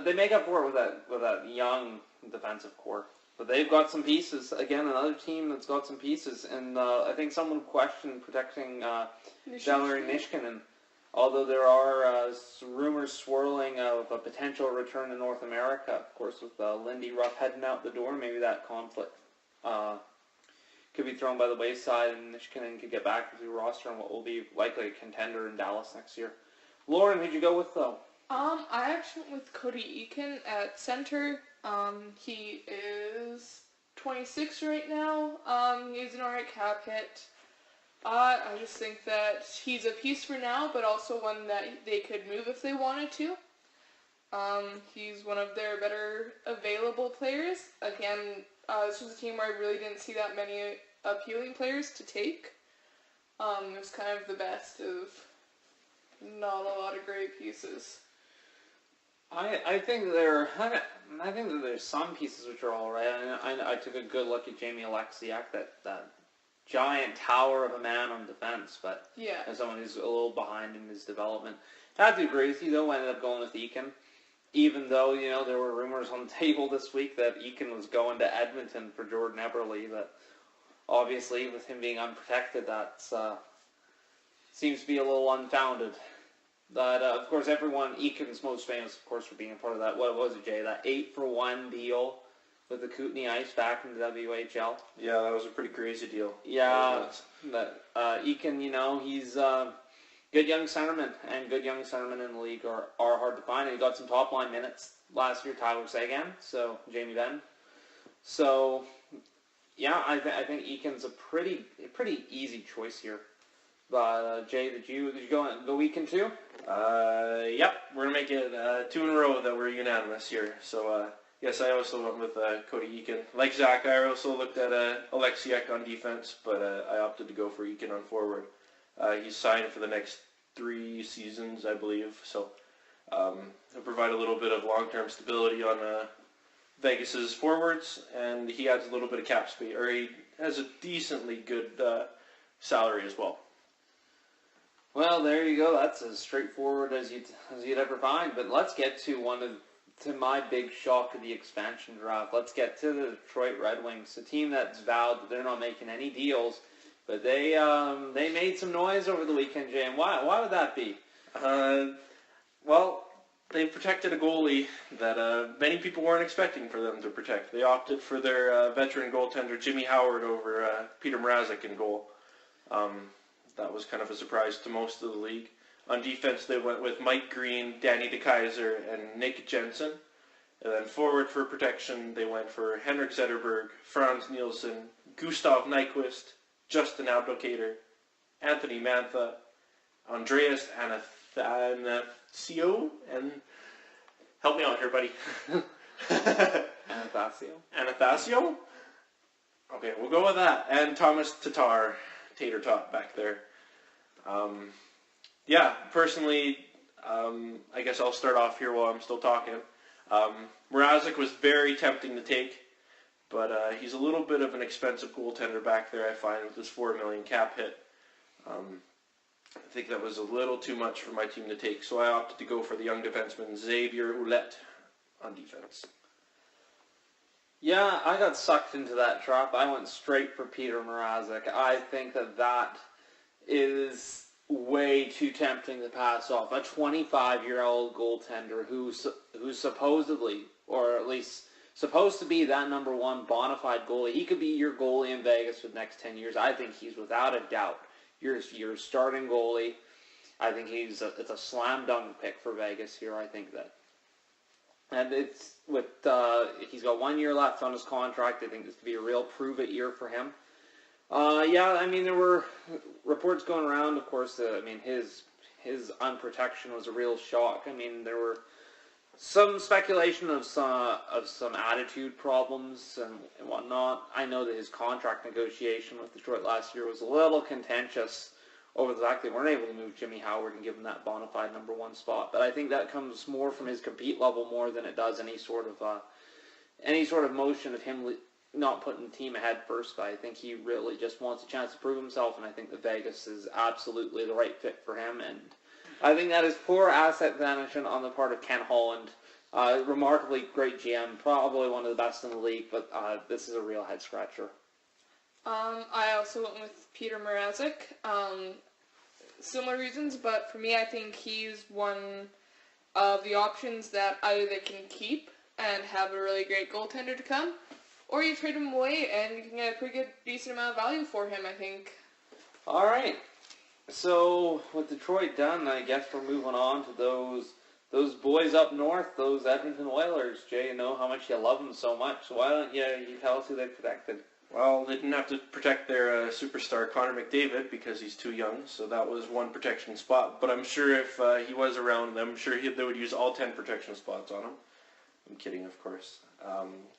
they make up for it with that young defensive core. But they've got some pieces. Again, another team that's got some pieces, and I think someone questioned protecting Valerie Nishkinen. Although there are rumors swirling of a potential return to North America, of course, with Lindy Ruff heading out the door, maybe that conflict could be thrown by the wayside, and Nishkinen could get back into the roster and what will be likely a contender in Dallas next year. Lauren, who'd you go with, though? I actually went with Cody Eakin at center. He is 26 right now. He has an alright cap hit. I just think that he's a piece for now, but also one that they could move if they wanted to. He's one of their better available players. Again, this was a team where I really didn't see that many appealing players to take. It was kind of the best of not a lot of great pieces. I think that there's some pieces which are all right. I took a good look at Jamie Alexiak, that giant tower of a man on defense, but as someone who's a little behind in his development. I have to agree with you, though. I ended up going with Eakin, even though there were rumors on the table this week that Eakin was going to Edmonton for Jordan Eberle, but obviously with him being unprotected, that seems to be a little unfounded. But of course, Eakin's most famous, of course, for being a part of that. What was it, Jay? That 8-for-1 deal with the Kootenay Ice back in the WHL. Yeah, that was a pretty crazy deal. Yeah, but Eakin, he's good young centerman, and good young centermen in the league are hard to find. And he got some top line minutes last year. Tyler Seguin, so Jamie Benn. So yeah, I think Eakin's a pretty easy choice here. But Jay, did you go Eakin too? Yep, we're gonna make it 2 in a row that we're unanimous here. So. Yes, I also went with Cody Eakin. Like Zach, I also looked at Alexiak on defense, but I opted to go for Eakin on forward. He's signed for the next 3 seasons, I believe, so he'll provide a little bit of long-term stability on Vegas's forwards, and he adds a little bit of cap space, or he has a decently good salary as well. Well, there you go. That's as straightforward as you'd ever find. But let's get to my big shock of the expansion draft. Let's get to the Detroit Red Wings, a team that's vowed that they're not making any deals, but they made some noise over the weekend, Jay. And why would that be? Well, they protected a goalie that many people weren't expecting for them to protect. They opted for their veteran goaltender Jimmy Howard over Peter Mrazek in goal. That was kind of a surprise to most of the league. On defense, they went with Mike Green, Danny DeKeyser, and Nick Jensen. And then forward for protection, they went for Henrik Zetterberg, Franz Nielsen, Gustav Nyquist, Justin Abdelkader, Anthony Mantha, Andreas Athanasio, and help me out here, buddy. Athanasio? Okay, we'll go with that. And Thomas Tatar, Tater Tot back there. Yeah, personally, I guess I'll start off here while I'm still talking. Mrazek was very tempting to take, but he's a little bit of an expensive goaltender back there, I find, with his $4 million cap hit. I think that was a little too much for my team to take, so I opted to go for the young defenseman Xavier Ouellette on defense. Yeah, I got sucked into that trap. I went straight for Peter Mrazek. I think that is way too tempting to pass off. A 25-year-old goaltender who's supposedly, or at least supposed to be that number one bona fide goalie. He could be your goalie in Vegas for the next 10 years. I think he's without a doubt your starting goalie. I think it's a slam dunk pick for Vegas here. I think that. And it's with he's got 1 year left on his contract. I think this could be a real prove-it year for him. Yeah, I mean, there were reports going around, of course. His unprotection was a real shock. I mean, there were some speculation of some attitude problems and whatnot. I know that his contract negotiation with Detroit last year was a little contentious over the fact they weren't able to move Jimmy Howard and give him that bona fide number one spot. But I think that comes more from his compete level more than it does any sort of motion of him not putting the team ahead first. But I think he really just wants a chance to prove himself, and I think that Vegas is absolutely the right fit for him. And I think that is poor asset management on the part of Ken Holland. Remarkably great GM, probably one of the best in the league, but this is a real head scratcher. I also went with Peter Mrazek. Similar reasons, but for me, I think he's one of the options that either they can keep and have a really great goaltender to come, or you trade him away and you can get a pretty good, decent amount of value for him, I think. All right. So with Detroit done, I guess we're moving on to those boys up north, those Edmonton Oilers. Jay, you know how much you love them so much. So why don't you tell us who they protected? Well, they didn't have to protect their superstar Connor McDavid because he's too young, so that was one protection spot. But I'm sure if he was around, I'm sure they would use all 10 protection spots on him. I'm kidding, of course.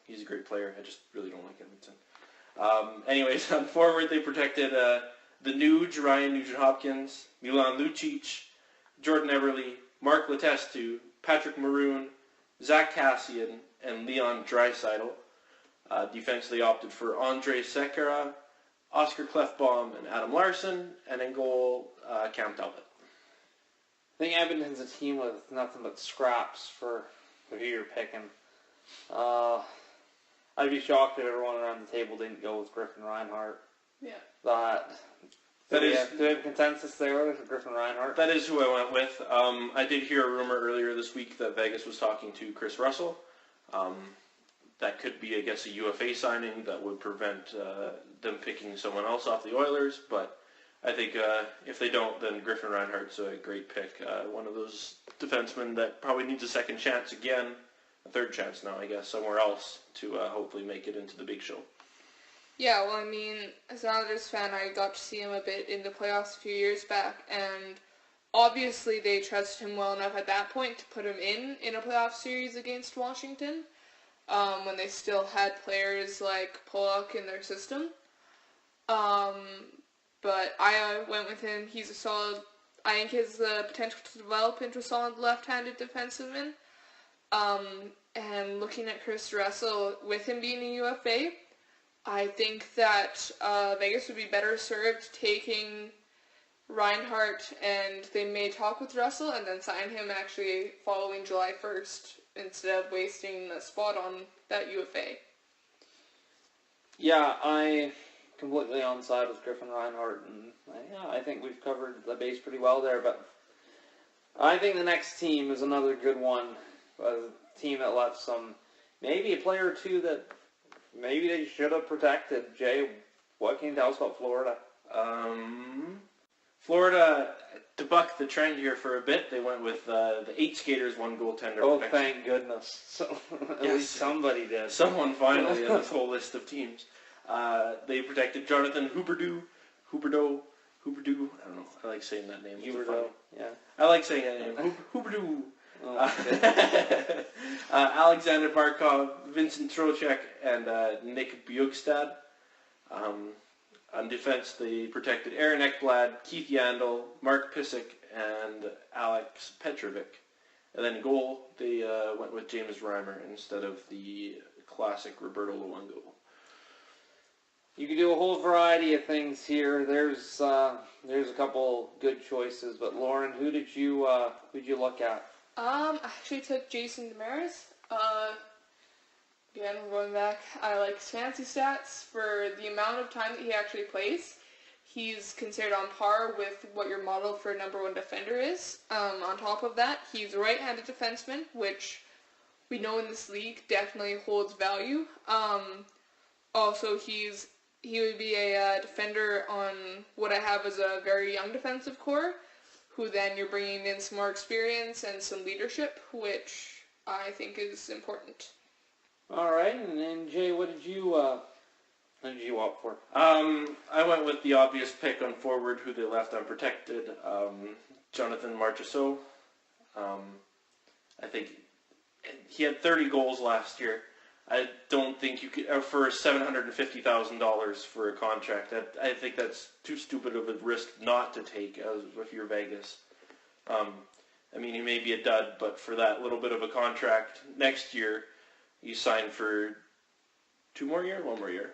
He's a great player. I just really don't like Edmonton. Anyways, on forward, they protected the Nuge, Ryan Nugent-Hopkins, Milan Lucic, Jordan Eberle, Mark Letestu, Patrick Maroon, Zach Kassian, and Leon Draisaitl. Defense, they opted for Andre Sekera, Oscar Klefbom, and Adam Larson, and in goal, Cam Talbot. I think Edmonton's a team with nothing but scraps for who you're picking. I'd be shocked if everyone around the table didn't go with Griffin Reinhart. Yeah. Do we have a consensus there with Griffin Reinhart? That is who I went with. I did hear a rumor earlier this week that Vegas was talking to Chris Russell. That could be, I guess, a UFA signing that would prevent them picking someone else off the Oilers. But I think if they don't, then Griffin Reinhart's a great pick. One of those defensemen that probably needs a second chance again, a third chance now, I guess, somewhere else to hopefully make it into the big show. Yeah, well, I mean, as an Islanders fan, I got to see him a bit in the playoffs a few years back, and obviously they trusted him well enough at that point to put him in a playoff series against Washington. When they still had players like Pollock in their system. But I went with him. He's a solid, I think he has the potential to develop into a solid left-handed defenseman. And looking at Chris Russell, with him being a UFA, I think that Vegas would be better served taking Reinhart, and they may talk with Russell and then sign him actually following July 1st. Instead of wasting the spot on that UFA. Yeah, I completely on side with Griffin Reinhart, and I think we've covered the base pretty well there, but I think the next team is another good one. A team that left maybe a player or two that maybe they should have protected. Jay, what can you tell us about Florida? Florida, to buck the trend here for a bit, they went with the 8 skaters, 1 goaltender. Oh, protection. thank goodness. So, at least somebody did. Someone finally in this whole list of teams. They protected Jonathan Huberdeau. I don't know. I like saying that name. Huberdeau, yeah. I like saying that name. Huberdeau. Oh, Alexander Barkov, Vincent Trocheck, and Nick Bjugstad. On defense, they protected Aaron Ekblad, Keith Yandel, Mark Pissick, and Alex Petrovic. And then goal, they went with James Reimer instead of the classic Roberto Luongo. You could do a whole variety of things here. There's a couple good choices, but Lauren, who'd you look at? I actually took Jason Demers. Again, going back, I like his fancy stats for the amount of time that he actually plays. he's considered on par with what your model for number one defender is. On top of that, he's a right-handed defenseman, which we know in this league definitely holds value. Also, he would be a defender on what I have as a very young defensive core, who then you're bringing in some more experience and some leadership, which I think is important. All right, and then Jay, what did you opt for? I went with the obvious pick on forward, who they left unprotected, Jonathan Marchessault. I think he had 30 goals last year. I don't think you could, for $750,000 for a contract, I think that's too stupid of a risk not to take if you're Vegas. I mean, he may be a dud, but for that little bit of a contract next year, you sign for 2 more years, 1 more year.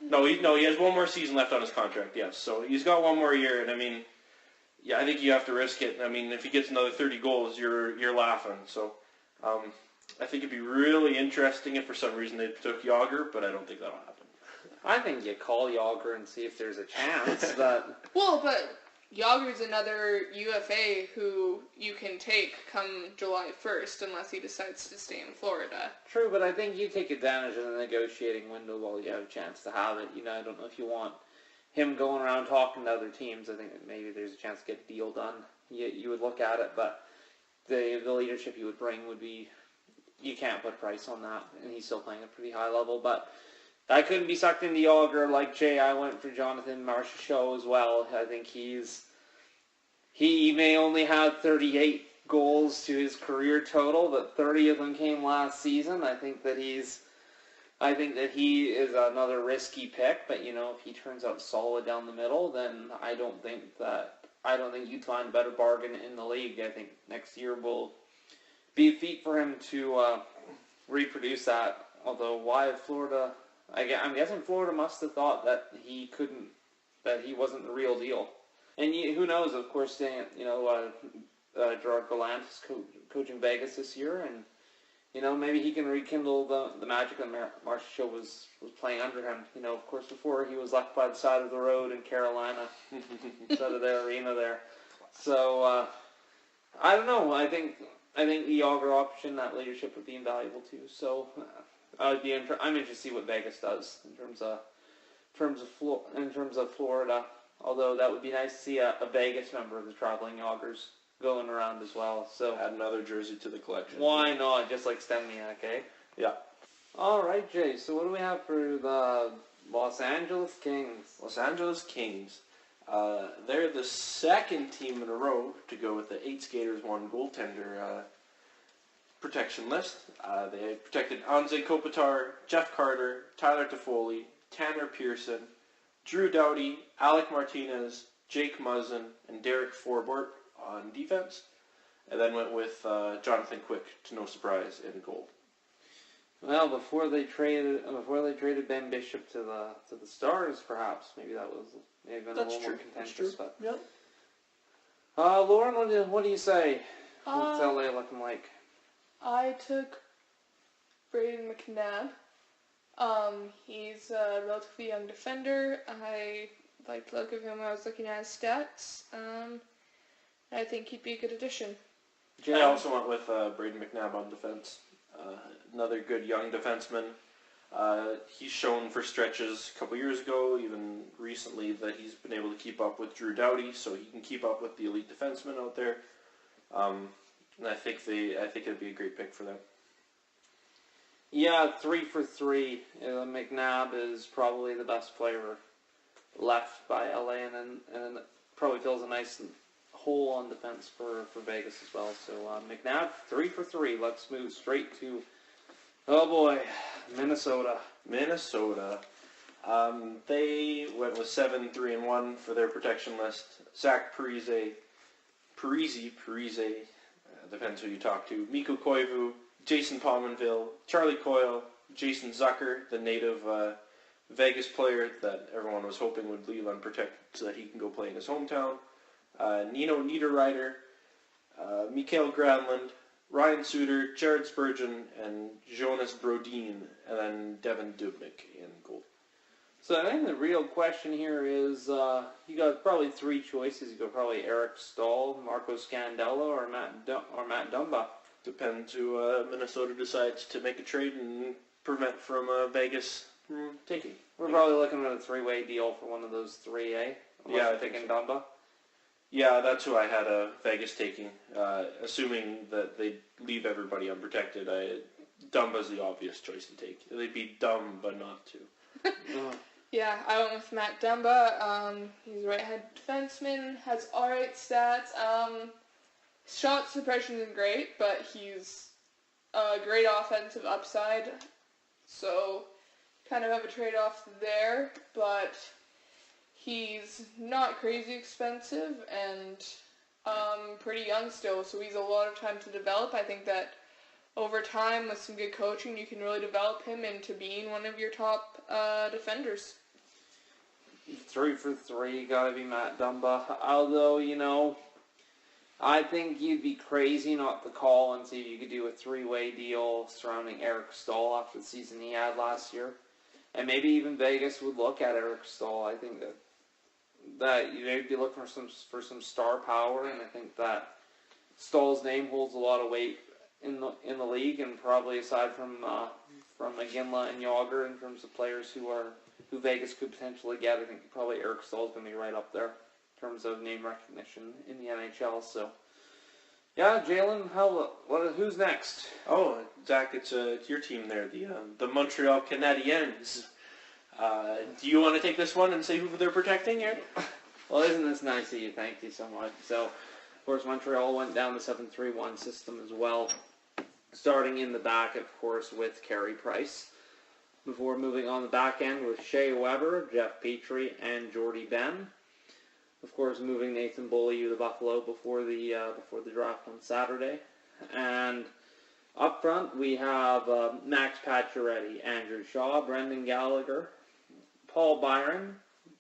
No, he has 1 more season left on his contract, yes. So he's got 1 more year, and I mean, yeah, I think you have to risk it. I mean, if he gets another 30 goals, you're laughing. So I think it'd be really interesting if for some reason they took Yager, but I don't think that'll happen. I think you call Yager and see if there's a chance, but... Well, but Yager's another UFA who you can take come July 1st unless he decides to stay in Florida. True, but I think you take advantage of the negotiating window while you have a chance to have it. You know, I don't know if you want him going around talking to other teams. I think that maybe there's a chance to get a deal done. You would look at it, but the leadership you would bring would be... You can't put a price on that, and he's still playing at a pretty high level, but I couldn't be sucked into Yager like Jay. I went for Jonathan Marchessault as well. I think he may only have 38 goals to his career total, but 30 of them came last season. I think that he is another risky pick, but you know, if he turns out solid down the middle, then I don't think you'd find a better bargain in the league. I think next year will be a feat for him to reproduce that. Although, why Florida? I'm guessing Florida must have thought that he wasn't the real deal. And who knows? Of course, Gerard Gallant is coaching Vegas this year, and you know, maybe he can rekindle the magic that Marchessault was playing under him. You know, of course, before he was left by the side of the road in Carolina instead of their arena there. So I don't know. I think the Yager option, that leadership would be invaluable too. So I'm interested to see what Vegas does in terms of Florida. Although that would be nice to see a Vegas member of the Traveling Yagers going around as well. So add another jersey to the collection. Why not? Just like Stempniak, eh? Yeah. All right, Jay. So what do we have for the Los Angeles Kings? Los Angeles Kings. They're the second team in a row to go with the 8 skaters, 1 goaltender protection list. They protected Anze Kopitar, Jeff Carter, Tyler Toffoli, Tanner Pearson, Drew Doughty, Alec Martinez, Jake Muzzin, and Derek Forbort on defense, and then went with Jonathan Quick, to no surprise, in goal. Well, before they traded Ben Bishop to the Stars, perhaps maybe that was maybe been a little more contentious. But yep. Lauren, what do you say? What's LA looking like? I took Braden McNabb. He's a relatively young defender. I like the look of him. I was looking at his stats. I think he'd be a good addition. I also went with Braden McNabb on defense. Another good young defenseman. He's shown for stretches a couple years ago, even recently, that he's been able to keep up with Drew Doughty, so he can keep up with the elite defensemen out there. And I think it'd be a great pick for them. Yeah, 3 for 3. McNabb is probably the best player left by LA, and then probably fills a nice hole on defense for Vegas as well. So McNabb, 3 for 3. Let's move straight to, oh boy, Minnesota. They went with 7-3-1 for their protection list. Zach Parise, depends who you talk to. Mikko Koivu, Jason Pominville, Charlie Coyle, Jason Zucker, the native Vegas player that everyone was hoping would leave unprotected so that he can go play in his hometown. Nino Niederreiter, Mikael Granlund, Ryan Suter, Jared Spurgeon, and Jonas Brodin, and then Devin Dubnyk in goal. So I think the real question here is, you got probably three choices. You got probably Eric Stahl, Marco Scandella, or Matt Dumba. Depends who Minnesota decides to make a trade and prevent from Vegas taking. We're probably looking at a three-way deal for one of those three, eh? Unless Yeah, you're picking Dumba. Yeah, that's who I had Vegas taking, assuming that they leave everybody unprotected. Dumba's the obvious choice to take. They'd be dumb, but not to. Yeah, I went with Matt Dumba. He's a right-hand defenseman, has alright stats. Shot suppression isn't great, but he's a great offensive upside. So, kind of have a trade-off there, but he's not crazy expensive and pretty young still, so he's a lot of time to develop. I think that over time, with some good coaching, you can really develop him into being one of your top defenders. 3 for 3, gotta be Matt Dumba. Although, I think you'd be crazy not to call and see if you could do a three-way deal surrounding Eric Stahl after the season he had last year. And maybe even Vegas would look at Eric Stahl. I think that you'd be looking for some star power, and I think that Stahl's name holds a lot of weight in the league, and probably aside from McGinley and Yager in terms of players who Vegas could potentially get, I think probably Eric Stahl's going to be right up there in terms of name recognition in the NHL. So, yeah, Jalen, who's next? Oh, Zach, it's your team there, the Montreal Canadiens. Do you want to take this one and say who they're protecting here? Well, isn't this nice of you? Thank you so much. So, of course, Montreal went down the 7-3-1 system as well, starting in the back, of course, with Carey Price, before moving on the back end with Shea Weber, Jeff Petrie, and Jordy Ben. Of course, moving Nathan Beaulieu to Buffalo before the draft on Saturday. And up front, we have Max Pacioretty, Andrew Shaw, Brendan Gallagher, Paul Byron,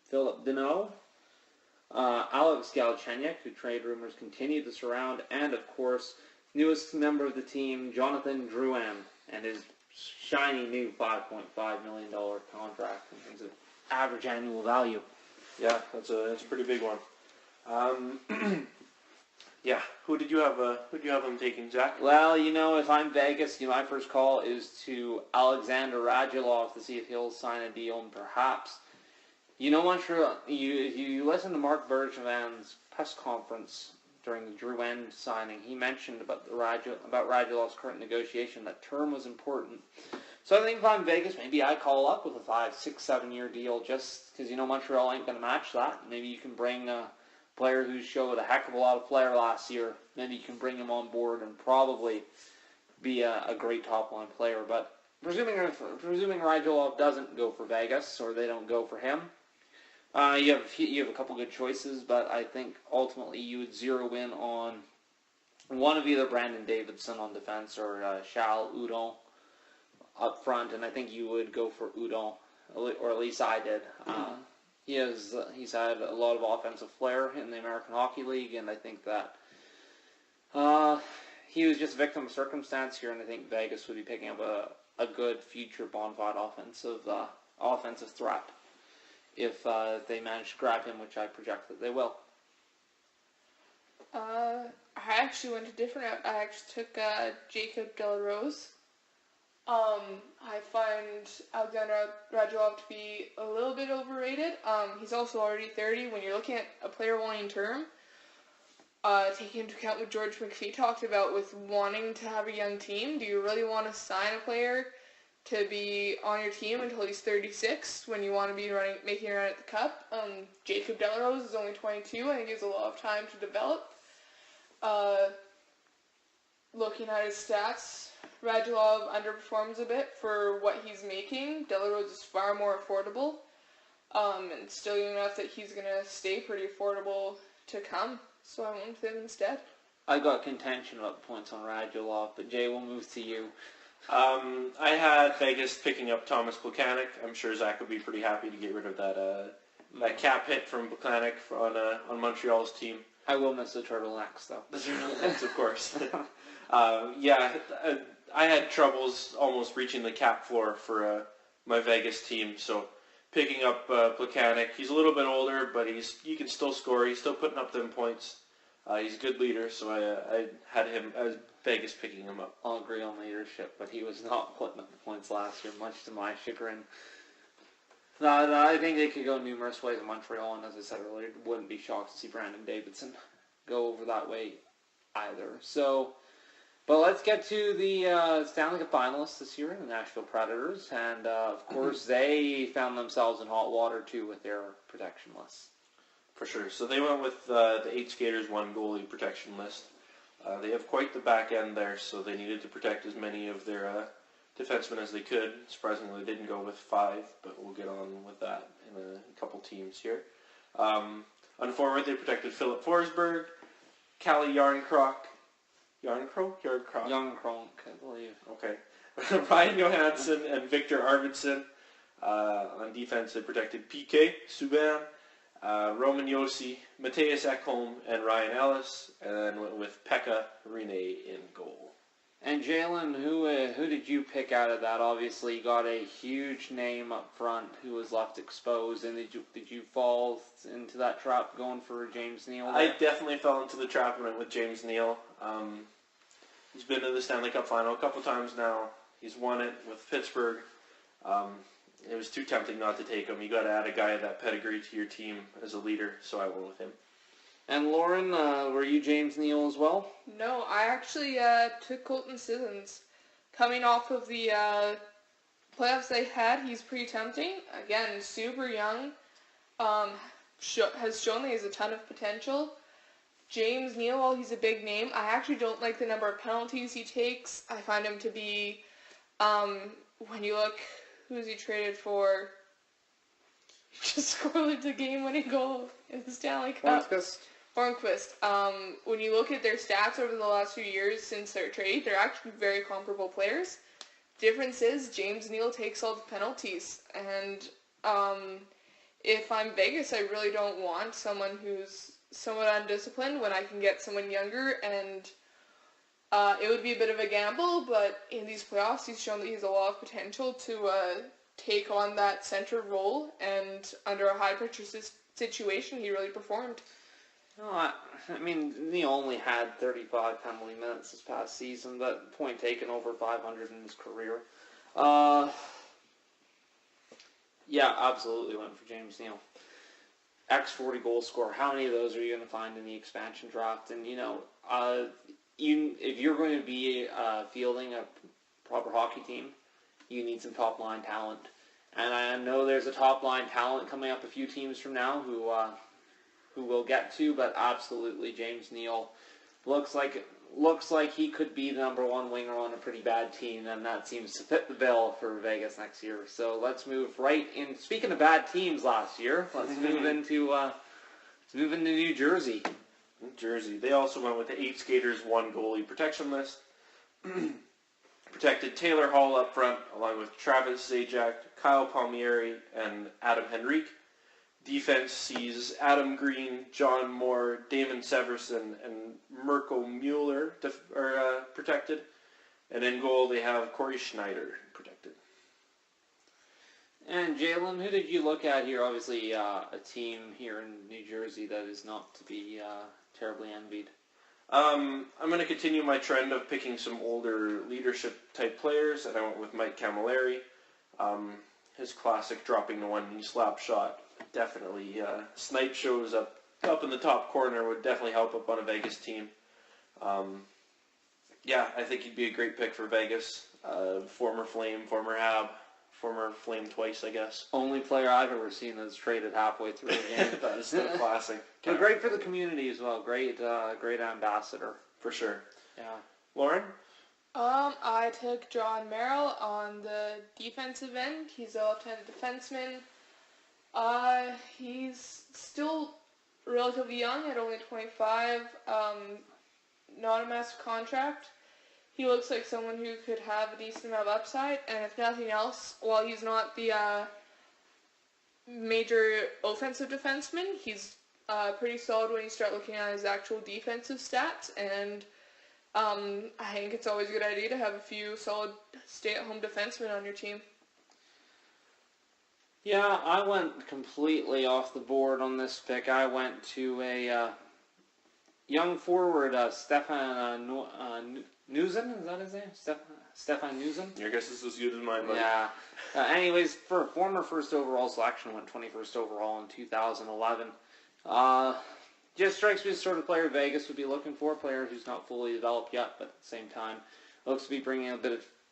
Philip Deneau, Alex Galchenyuk, who trade rumors continue to surround, and, of course, newest member of the team, Jonathan Drouin, and his shiny new $5.5 million contract in terms of average annual value. Yeah, that's a pretty big one. Yeah, who did you have them taking, Zach? Well, if I'm Vegas, my first call is to Alexander Radulov to see if he'll sign a deal, and perhaps, Montreal. You listen to Mark Bergevin's press conference during the Drouin signing. He mentioned about Radulov's current negotiation that term was important. So I think if I'm Vegas, maybe I call up with a 5, 6, 7 year deal just because Montreal ain't going to match that. Maybe you can bring a player who showed a heck of a lot of flair last year. Maybe you can bring him on board and probably be a great top line player. But presuming Radulov doesn't go for Vegas or they don't go for him, you have a couple good choices. But I think ultimately you would zero in on one of either Brandon Davidson on defense or Charles Hudon up front, and I think you would go for Hudon, or at least I did. He's had a lot of offensive flair in the American Hockey League, and I think that he was just a victim of circumstance here, and I think Vegas would be picking up a good future bona fide offensive threat if they manage to grab him, which I project that they will. I actually went a different route. I actually took Jacob Delarose. I find Alexander Radulov to be a little bit overrated. He's also already 30. When you're looking at a player wanting term, taking into account what George McPhee talked about with wanting to have a young team, do you really want to sign a player to be on your team until he's 36 when you want to be making a run at the Cup? Jacob Delarose is only 22. I think he has a lot of time to develop. Looking at his stats, Radulov underperforms a bit for what he's making. Delarose is far more affordable, and still young enough that he's going to stay pretty affordable to come. So I went with him instead. I got contention about the points on Radulov, but Jay, we'll move to you. I had Vegas picking up Thomas Plekanec. I'm sure Zach would be pretty happy to get rid of that cap hit from Plekanec on Montreal's team. I will miss the turtlenecks, though. The turtlenecks, of course. I had troubles almost reaching the cap floor for my Vegas team, so picking up Plekanec. He's a little bit older, but he can still score. He's still putting up them points. He's a good leader, so I had him as Vegas picking him up. I'll agree on leadership, but he was not putting up the points last year, much to my chagrin. No, I think they could go numerous ways in Montreal, and as I said earlier, wouldn't be shocked to see Brandon Davidson go over that way either. So, but let's get to the Stanley Cup finalists this year, the Nashville Predators, and of course they found themselves in hot water too with their protection lists. For sure. So they went with the 8 skaters, 1 goalie protection list. They have quite the back end there, so they needed to protect as many of their defensemen as they could. Surprisingly, they didn't go with 5, but we'll get on with that in a couple teams here. On forward, they protected Philip Forsberg, Kalle Järnkrok, I believe. Okay. Ryan Johansson and Victor Arvidsson. On defense, they protected PK Subban, Roman Josi, Matthias Ekholm, and Ryan Ellis, and then went with Pekka Rinne in goal. And Jalen, who did you pick out of that? Obviously, you got a huge name up front who was left exposed. And did you fall into that trap going for James Neal? I definitely fell into the trap and went with James Neal. He's been to the Stanley Cup final a couple times now. He's won it with Pittsburgh. It was too tempting not to take him. You got to add a guy of that pedigree to your team as a leader, so I went with him. And Lauren, were you James Neal as well? No, I actually took Colton Sissons. Coming off of the playoffs they had, he's pretty tempting. Again, super young. Has shown that he has a ton of potential. James Neal, while he's a big name, I actually don't like the number of penalties he takes. I find him to be, when you look, who's he traded for? He just scored the game-winning goal in the Stanley Cup. Hornquist. When you look at their stats over the last few years since their trade, they're actually very comparable players. Difference is James Neal takes all the penalties, and if I'm Vegas, I really don't want someone who's somewhat undisciplined when I can get someone younger, and it would be a bit of a gamble, but in these playoffs, he's shown that he has a lot of potential to take on that center role, and under a high-pressure situation, he really performed. No, I mean, Neal only had 35 penalty minutes this past season, but point taken over 500 in his career. Yeah, absolutely went for James Neal. X40 goal scorer. How many of those are you going to find in the expansion draft? And, if you're going to be fielding a proper hockey team, you need some top-line talent. And I know there's a top-line talent coming up a few teams from now who we'll get to, but absolutely James Neal looks like he could be the number 1 winger on a pretty bad team, and that seems to fit the bill for Vegas next year. So let's move right in. Speaking of bad teams last year, let's move into New Jersey. New Jersey. They also went with the 8 skaters, 1 goalie protection list. Protected Taylor Hall up front, along with Travis Zajac, Kyle Palmieri, and Adam Henrique. Defense sees Adam Green, John Moore, Damon Severson, and Mirko Mueller protected. And in goal, they have Corey Schneider protected. And Jalen, who did you look at here? Obviously, a team here in New Jersey that is not to be terribly envied. I'm going to continue my trend of picking some older leadership-type players, and I went with Mike Camilleri. His classic dropping the one-knee slap shot. Definitely, snipe shows up in the top corner would definitely help up on a Vegas team. I think he'd be a great pick for Vegas. Former Flame, former Hab, former Flame twice, I guess. Only player I've ever seen that's traded halfway through a game. That's still classic. But great for the community as well. Great ambassador. For sure. Yeah. Lauren? I took John Merrill on the defensive end. He's a left-handed defenseman. He's still relatively young at only 25. Not a massive contract. He looks like someone who could have a decent amount of upside, and if nothing else, while he's not the major offensive defenseman, he's pretty solid when you start looking at his actual defensive stats, and I think it's always a good idea to have a few solid stay-at-home defensemen on your team. Yeah, I went completely off the board on this pick. I went to a young forward, Stefan Newsen. Is that his name? Stefan Newsen? Your guess is as good as mine, buddy. Yeah. Anyways, for a former first overall selection, went 21st overall in 2011. Just strikes me as the sort of player Vegas would be looking for, a player who's not fully developed yet, but at the same time looks to be bringing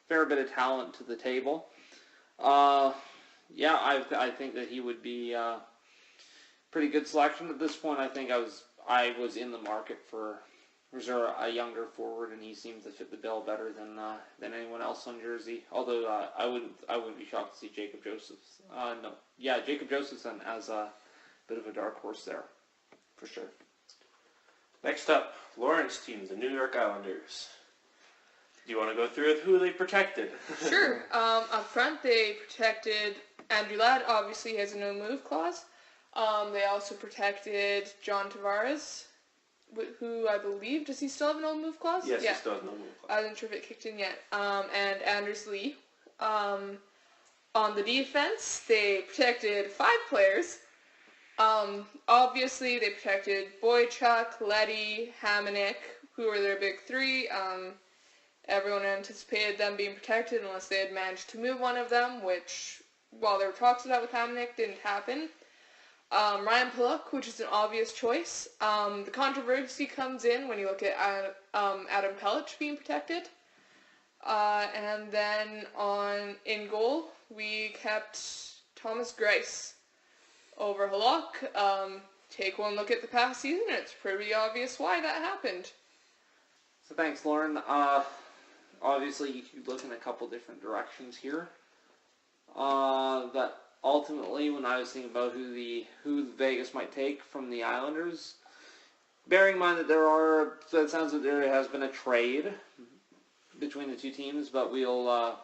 fair bit of talent to the table. Yeah, I think that he would be a pretty good selection at this point. I think I was in the market for a younger forward, and he seems to fit the bill better than anyone else on Jersey. Although I wouldn't be shocked to see Jacob Josephson. Jacob Josephson as a bit of a dark horse there, for sure. Next up, Lauren's team, the New York Islanders. Do you want to go through with who they protected? Sure. Up front, they protected Andrew Ladd. Obviously, he has a no-move clause. They also protected John Tavares, who I believe, does he still have a no-move clause? Yes, he still has no move clause. I wasn't sure if it kicked in yet. And Anders Lee. On the defense, they protected 5 players. Obviously, they protected Boychuk, Leddy, Hamonic, who were their big 3. Everyone anticipated them being protected unless they had managed to move one of them, which, while there were talks of that with Hamonic, didn't happen. Ryan Pullock, which is an obvious choice. The controversy comes in when you look at Adam Pellich being protected. And then in goal, we kept Thomas Greiss over Halak. Take one look at the past season, and it's pretty obvious why that happened. So thanks, Lauren. Obviously, you could look in a couple different directions here. That ultimately, when I was thinking about who Vegas might take from the Islanders, bearing in mind that it sounds like there has been a trade between the two teams, but we will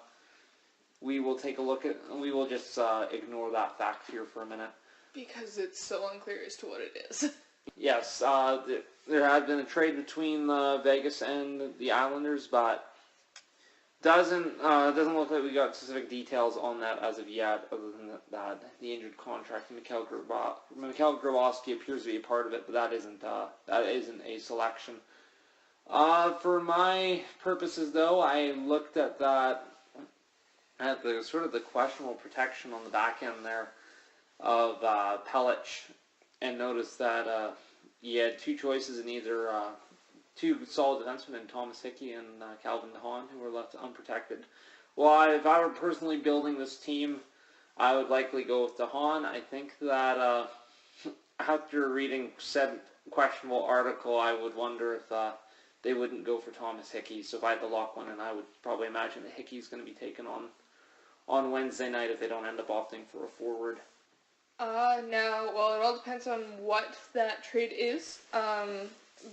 take a look at, we will just ignore that fact here for a minute. Because it's so unclear as to what it is. Yes, there had been a trade between Vegas and the Islanders, but doesn't look like we got specific details on that as of yet, other than that the injured contract of Mikhail Grabowski appears to be a part of it, but that isn't a selection. For my purposes, though, I looked at the sort of the questionable protection on the back end there of Pellich, and noticed that he had 2 choices in either 2 solid defensemen in Thomas Hickey and Calvin DeHaan, who were left unprotected. Well, if I were personally building this team, I would likely go with DeHaan. I think that after reading said questionable article, I would wonder if they wouldn't go for Thomas Hickey. So if I had to lock one in, I would probably imagine that Hickey's going to be taken on Wednesday night if they don't end up opting for a forward. Well, it all depends on what that trade is.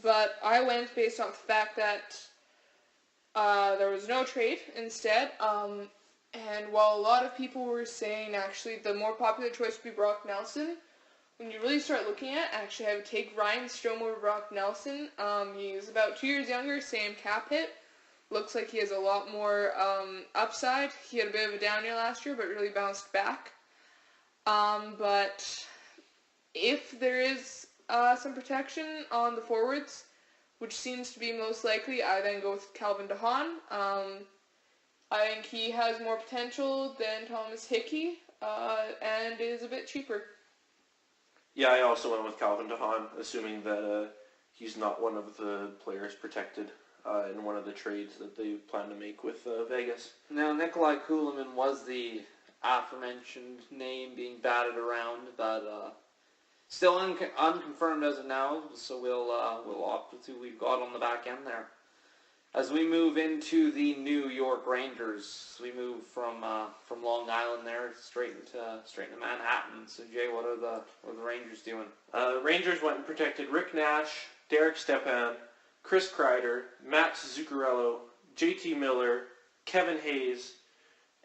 But I went based on the fact that there was no trade instead. And while a lot of people were saying actually the more popular choice would be Brock Nelson, when you really start looking at it, actually I would take Ryan Strome over Brock Nelson. He's about 2 years younger, same cap hit. Looks like he has a lot more upside. He had a bit of a down year last year, but really bounced back. But if there is some protection on the forwards, which seems to be most likely, I then go with Calvin DeHaan. I think he has more potential than Thomas Hickey, and is a bit cheaper. Yeah, I also went with Calvin DeHaan, assuming that he's not one of the players protected in one of the trades that they plan to make with Vegas. Now, Nikolai Kulemin was the aforementioned name being batted around, but still unconfirmed as of now, so we'll opt with who we've got on the back end there. As we move into the New York Rangers, we move from Long Island there straight into Manhattan. So Jay, what are the Rangers doing? Rangers went and protected Rick Nash, Derek Stepan, Chris Kreider, Matt Zuccarello, JT Miller, Kevin Hayes,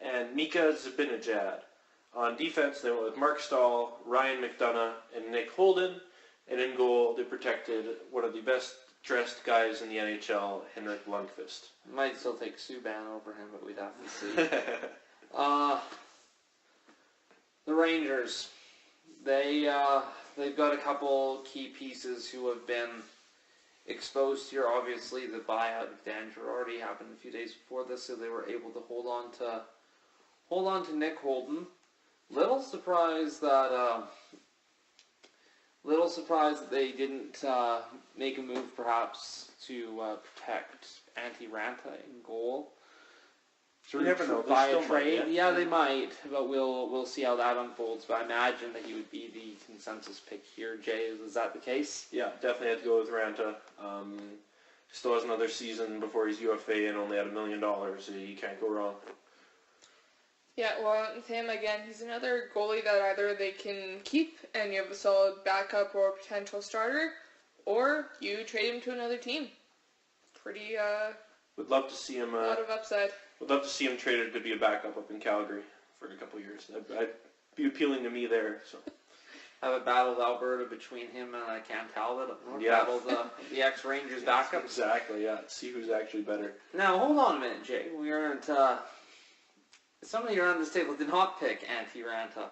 and Mika Zibanejad. On defense, they went with Mark Stahl, Ryan McDonough, and Nick Holden. And in goal, they protected one of the best-dressed guys in the NHL, Henrik Lundqvist. Might still take Subban over him, but we'd have to see. The Rangers, they've got a couple key pieces who have been exposed here. Obviously, the buyout of Dan Girardi happened a few days before this, so they were able to hold on to Nick Holden. Little surprised that they didn't make a move, perhaps, to protect Antti Ranta in goal. You never know. Via trade. Yeah, they might, but we'll see how that unfolds. But I imagine that he would be the consensus pick here. Jay, is that the case? Yeah, definitely had to go with Ranta. Still has another season before he's UFA and only had $1 million, so you can't go wrong. Yeah, well, with him, again, he's another goalie that either they can keep and you have a solid backup or potential starter, or you trade him to another team. Pretty, Would love to see him. A lot of upside. Would love to see him traded to be a backup up in Calgary for a couple of years. I'd be appealing to me there. So. Have a battle of Alberta between him and Cam Talbot up north. Yeah. Battle the ex-Rangers backup. Exactly, yeah. See who's actually better. Now, hold on a minute, Jay. We aren't... Somebody around this table did not pick Antti Ranta,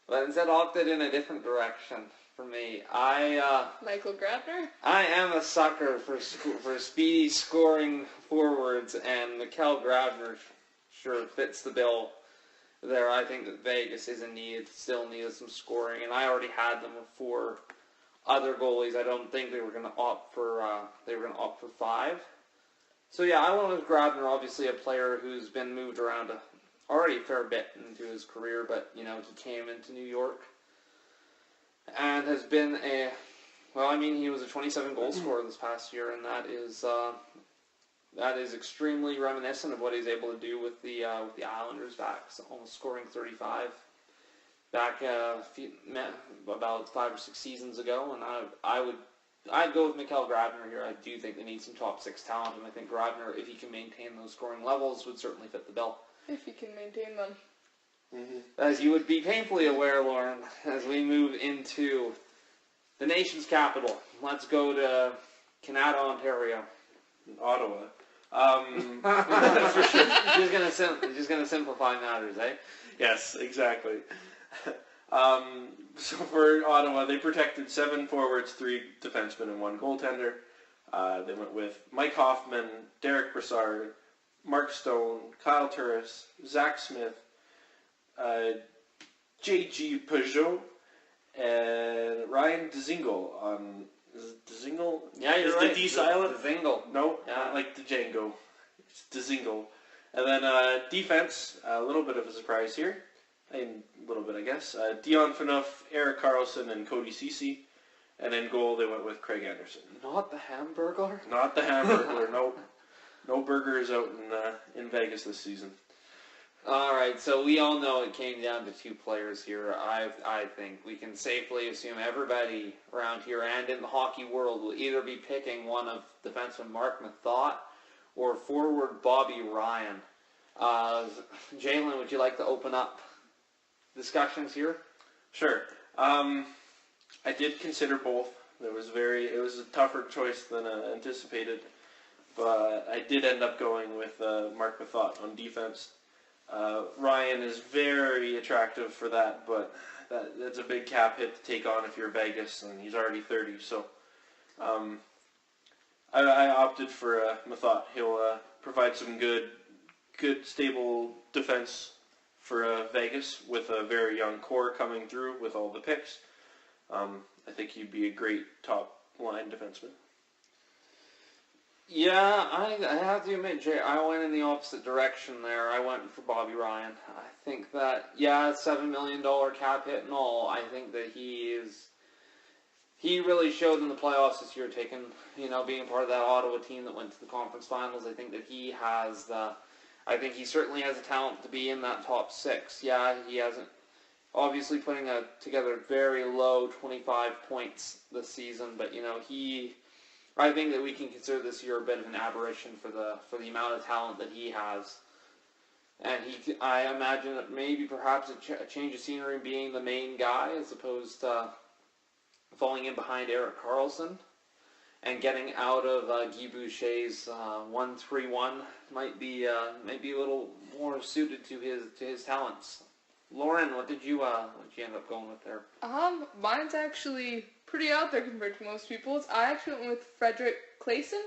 but instead opted in a different direction for me. Michael Grabner? I am a sucker for speedy scoring forwards, and Mikkel Grabner sure fits the bill there. I think that Vegas still needed some scoring, and I already had them with 4 other goalies. I don't think they were going to opt for 5. So yeah, I went with Grabner, obviously a player who's been moved around already a fair bit into his career, but he came into New York and has been he was a 27 goal scorer this past year, and that is extremely reminiscent of what he's able to do with the Islanders back, almost scoring 35 back about 5 or 6 seasons ago, and I'd go with Mikkel Grabner here. I do think they need some top 6 talent, and I think Grabner, if he can maintain those scoring levels, would certainly fit the bill. If he can maintain them. Mm-hmm. As you would be painfully aware, Lauren, as we move into the nation's capital. Let's go to Canada, Ontario. Ottawa. For sure. Just gonna simplify matters, eh? Yes, exactly. So for Ottawa, they protected 7 forwards, 3 defensemen, and 1 goaltender. They went with Mike Hoffman, Derek Brassard, Mark Stone, Kyle Turris, Zach Smith, J.G. Peugeot, and Ryan Dzingel. Is it Dzingel? Yeah, you're is right. The D silent? Dzingel. No, not like Django. It's Dzingel. And then defense, a little bit of a surprise here. A little bit, I guess. Dion Phaneuf, Eric Carlson, and Cody Ceci. And in goal, they went with Craig Anderson. Not the Hamburglar? Not the Hamburglar, no. No burgers out in Vegas this season. All right, so we all know it came down to 2 players here. I think we can safely assume everybody around here and in the hockey world will either be picking one of defenseman Mark Mathot or forward Bobby Ryan. Jalen, would you like to open up discussions here? Sure. I did consider both. It was a tougher choice than anticipated, but I did end up going with Mark Mathot on defense. Ryan is very attractive for that, but that's a big cap hit to take on if you're Vegas, and he's already 30. So I opted for Mathot. He'll provide some good, stable defense for Vegas with a very young core coming through with all the picks. I think he'd be a great top-line defenseman. Yeah, I have to admit, Jay, I went in the opposite direction there. I went for Bobby Ryan. I think that, $7 million cap hit and all, I think that he really showed in the playoffs this year, being part of that Ottawa team that went to the conference finals. I think that I think he certainly has the talent to be in that top 6. Yeah, he hasn't, obviously putting together very low 25 points this season, but, I think that we can consider this year a bit of an aberration for the amount of talent that he has. And I imagine that maybe perhaps a change of scenery being the main guy as opposed to falling in behind Eric Carlson and getting out of Guy Boucher's 1-3-1 might be a little more suited to his talents. Lauren, what did you end up going with there? Mine's actually pretty out there compared to most people's. I actually went with Frederick Claesson.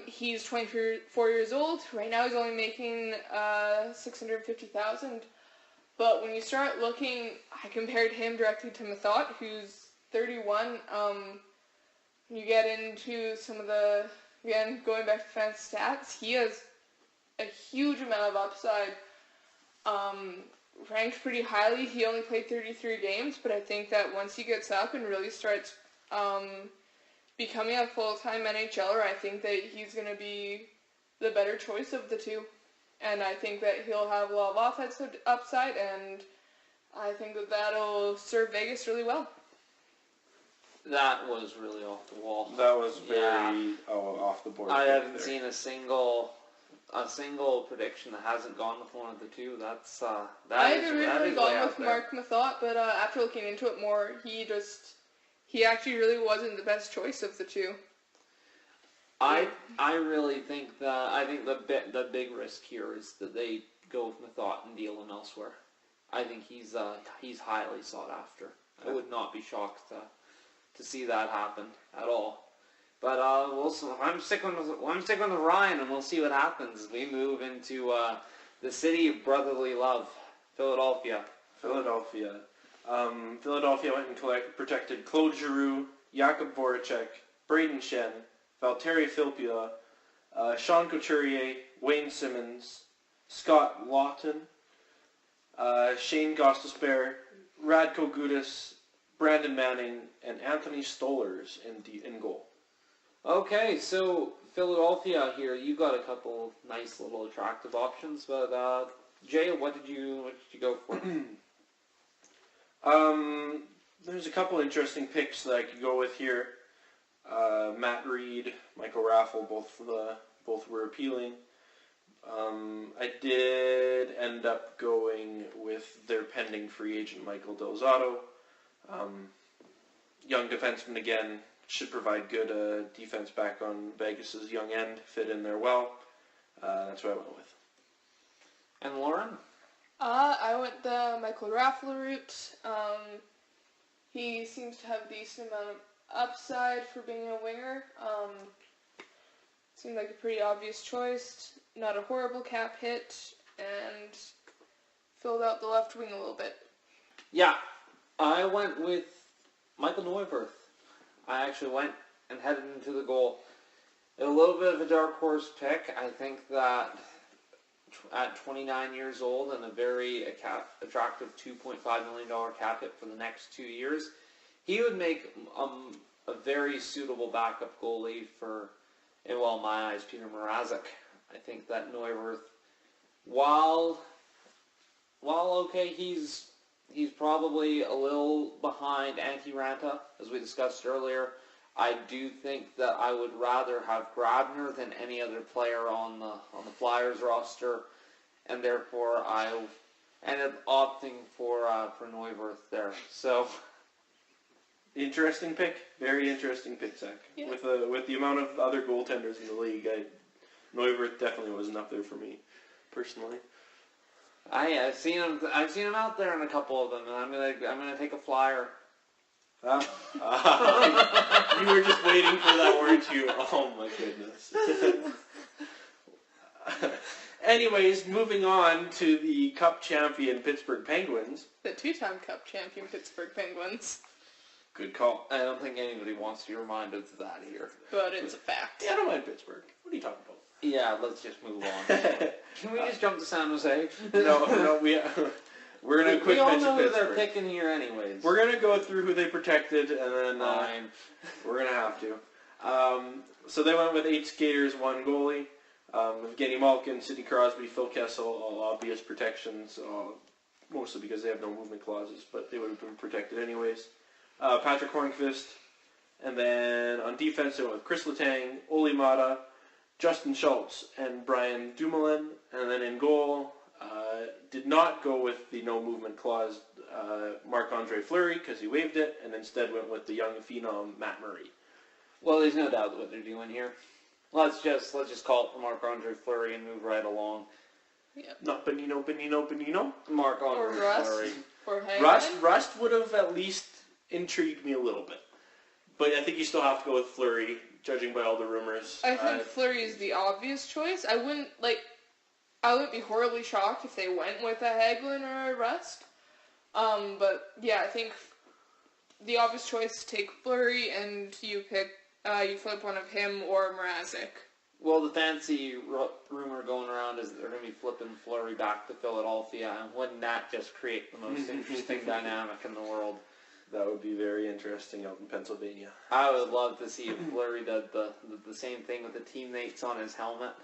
He's 24 years old. Right now he's only making $650,000. But when you start looking, I compared him directly to Mathot, who's 31. You get into some of the, again, going back to fan stats, he has a huge amount of upside. Ranked pretty highly. He only played 33 games, but I think that once he gets up and really starts becoming a full-time NHLer, I think that he's going to be the better choice of the two. And I think that he'll have a lot of offensive upside, and I think that that'll serve Vegas really well. That was really off the wall. That was very off the board. I haven't seen a single prediction that hasn't gone with one of the two. I had originally gone with Mark Mathot, but after looking into it more, he actually really wasn't the best choice of the two. I really think the big risk here is that they go with Mathot and deal him elsewhere. I think he's highly sought after. I would not be shocked to see that happen at all. But I'm sticking with Ryan, and we'll see what happens as we move into the city of brotherly love, Philadelphia. Philadelphia went and protected Claude Giroux, Jakub Voracek, Braden Shen, Valtteri Filppula, Sean Couturier, Wayne Simmons, Scott Lawton, Shane Gostisbehere, Radko Gudas, Brandon Manning, and Anthony Stolarz in goal. Okay, so Philadelphia here, you got a couple nice little attractive options, but Jay, what did you go for? There's a couple interesting picks that I could go with here. Matt Reed, Michael Raffle, both were appealing. I did end up going with their pending free agent Michael Del Zotto. Young defenseman again, should provide good defense back on Vegas' young end, fit in there well. That's what I went with. And Lauren? I went the Michael Raffle route. He seems to have a decent amount of upside for being a winger. Seemed like a pretty obvious choice. Not a horrible cap hit, and filled out the left wing a little bit. Yeah, I went with Michael Neuwirth. I actually went and headed into the goal. A little bit of a dark horse pick. I think that at 29 years old and a very attractive $2.5 million cap hit for the next 2 years, he would make a very suitable backup goalie for, in my eyes, Peter Mrazek. I think that Neuwirth, while okay, he's probably a little behind Antti Ranta, as we discussed earlier. I do think that I would rather have Grabner than any other player on the Flyers roster, and therefore I ended up opting for Neuwirth there. So, interesting pick, very interesting pick, Zach. Yeah. With the amount of other goaltenders in the league, Neuwirth definitely wasn't up there for me personally. I've seen him out there in a couple of them, and I'm gonna take a flyer. You were just waiting for that word to. Oh my goodness. Anyways, moving on to the Cup champion Pittsburgh Penguins. The two-time Cup champion Pittsburgh Penguins. Good call. I don't think anybody wants to be reminded of that here. But it's a fact. Yeah, I don't mind Pittsburgh. What are you talking about? Yeah, let's just move on. Can we just jump to San Jose? No, we're going to quick mention Pittsburgh. We all know who they're picking here anyways. We're going to go through who they protected, and then we're going to have to. So they went with 8 skaters, 1 goalie. Evgeny Malkin, Sidney Crosby, Phil Kessel, all obvious protections, mostly because they have no movement clauses, but they would have been protected anyways. Patrick Hornqvist, and then on defense they went with Chris Letang, Ole Mata, Justin Schultz, and Brian Dumoulin, and then in goal, did not go with the no movement clause Marc-Andre Fleury because he waived it, and instead went with the young phenom Matt Murray. Well, there's no doubt what they're doing here. Let's just call it for Marc-Andre Fleury and move right along. Yep. Not Benino. Marc-Andre Or Rust. Fleury. Or Hagelin. Rust would have at least intrigued me a little bit. But I think you still have to go with Fleury, judging by all the rumors. I think Fleury is the obvious choice. I wouldn't be horribly shocked if they went with a Hagelin or a Rust. But yeah, I think the obvious choice is take Fleury, and you flip one of him or Mrazek. Well, the fancy rumor going around is that they're going to be flipping Fleury back to Philadelphia, and wouldn't that just create the most interesting dynamic in the world? That would be very interesting out in Pennsylvania. I would love to see if Fleury did the same thing with the teammates on his helmet.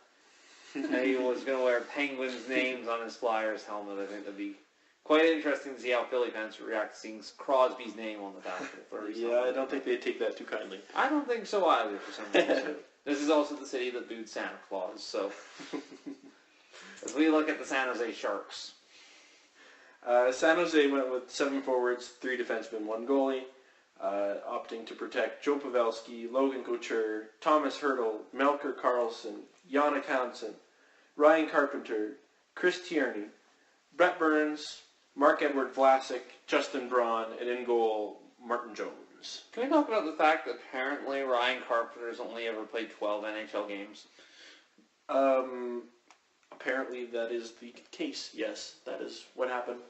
And he was going to wear Penguins' names on his Flyers helmet. I think that'd be quite interesting to see how Philly fans would react to seeing Crosby's name on the back of Fleury's helmet. I don't think they'd take that too kindly. I don't think so either, for some reason. This is also the city that booed Santa Claus, so as we look at the San Jose Sharks. San Jose went with 7 forwards, 3 defensemen, 1 goalie, opting to protect Joe Pavelski, Logan Couture, Thomas Hertl, Melker Karlsson, Jannik Hansen, Ryan Carpenter, Chris Tierney, Brett Burns, Mark-Edward Vlasic, Justin Braun, and in goal, Martin Jones. Can we talk about the fact that apparently Ryan Carpenter's only ever played 12 NHL games? Apparently that is the case, yes. That is what happened.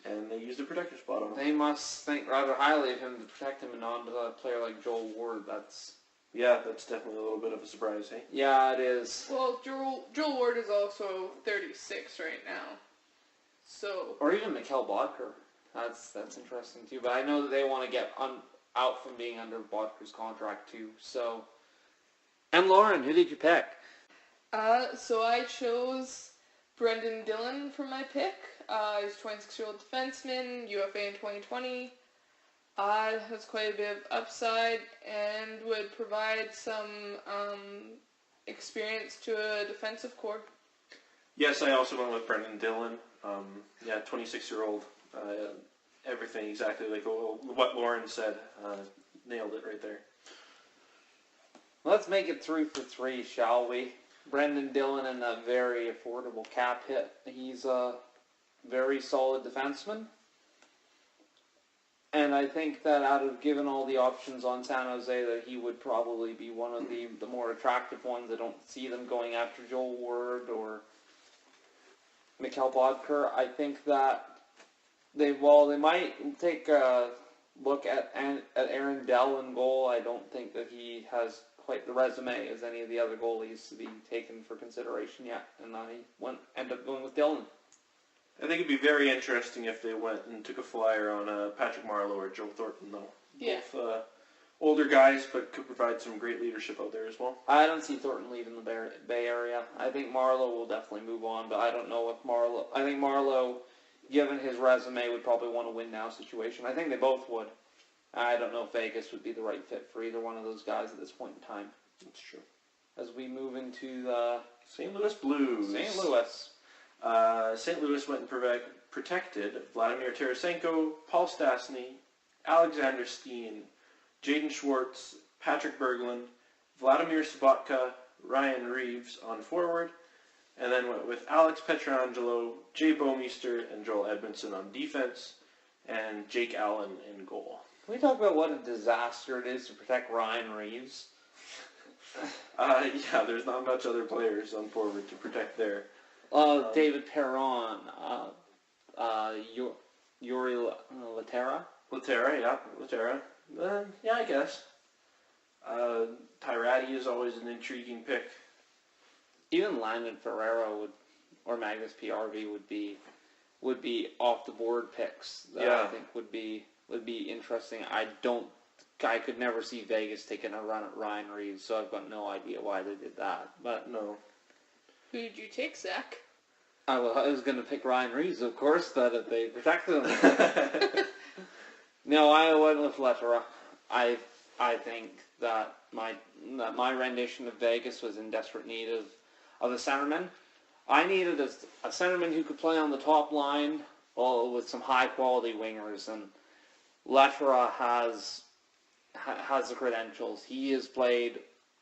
And they used a protector spot on him. They must think rather highly of him to protect him and not a player like Joel Ward. That's definitely a little bit of a surprise, hey? Yeah, it is. Well, Joel Ward is also 36 right now. So. Or even Mikhail Bodker. That's interesting too. But I know that they want to get out from being under Bodker's contract too. So. And Lauren, who did you pick? So I chose Brendan Dillon for my pick. He's a 26-year-old defenseman, UFA in 2020. Has quite a bit of upside and would provide some experience to a defensive core. Yes, I also went with Brendan Dillon. 26-year-old. Everything exactly like what Lauren said. Nailed it right there. Let's make it 3 for 3, shall we? Brendan Dillon in a very affordable cap hit. He's a very solid defenseman. And I think that given all the options on San Jose, that he would probably be one of the more attractive ones. I don't see them going after Joel Ward or Mikhail Bodker. I think that they might take a look at Aaron Dell in goal. I don't think that he has quite the resume as any of the other goalies to be taken for consideration yet. And I end up going with Dillon. I think it'd be very interesting if they went and took a flyer on Patrick Marleau or Joe Thornton, though. Yeah. Both older guys, but could provide some great leadership out there as well. I don't see Thornton leaving the Bay Area. I think Marleau will definitely move on, but I don't know if Marleau... I think Marleau, given his resume, would probably want a win-now situation. I think they both would. I don't know if Vegas would be the right fit for either one of those guys at this point in time. That's true. As we move into the... St. Louis Blues. St. Louis. St. Louis went and protected Vladimir Tarasenko, Paul Stastny, Alexander Steen, Jaden Schwartz, Patrick Berglund, Vladimir Sobotka, Ryan Reeves on forward, and then went with Alex Pietrangelo, Jay Bouwmeester, and Joel Edmondson on defense, and Jake Allen in goal. Can we talk about what a disaster it is to protect Ryan Reeves? There's not much other players on forward to protect there. David Perron, Yuri Laterra. Laterra. I guess. Tyrati is always an intriguing pick. Even Landon Ferrero or Magnus PRV would be off the board picks that I think would be interesting. I could never see Vegas taking a run at Ryan Reeves, so I've got no idea why they did that. But no. Who did you take, Zach? I was going to pick Ryan Reeves, of course, but if they protected him. No, I went with Lettera. I think that my rendition of Vegas was in desperate need of a centerman. I needed a centerman who could play on the top line with some high-quality wingers, and Lettera has the credentials. He has played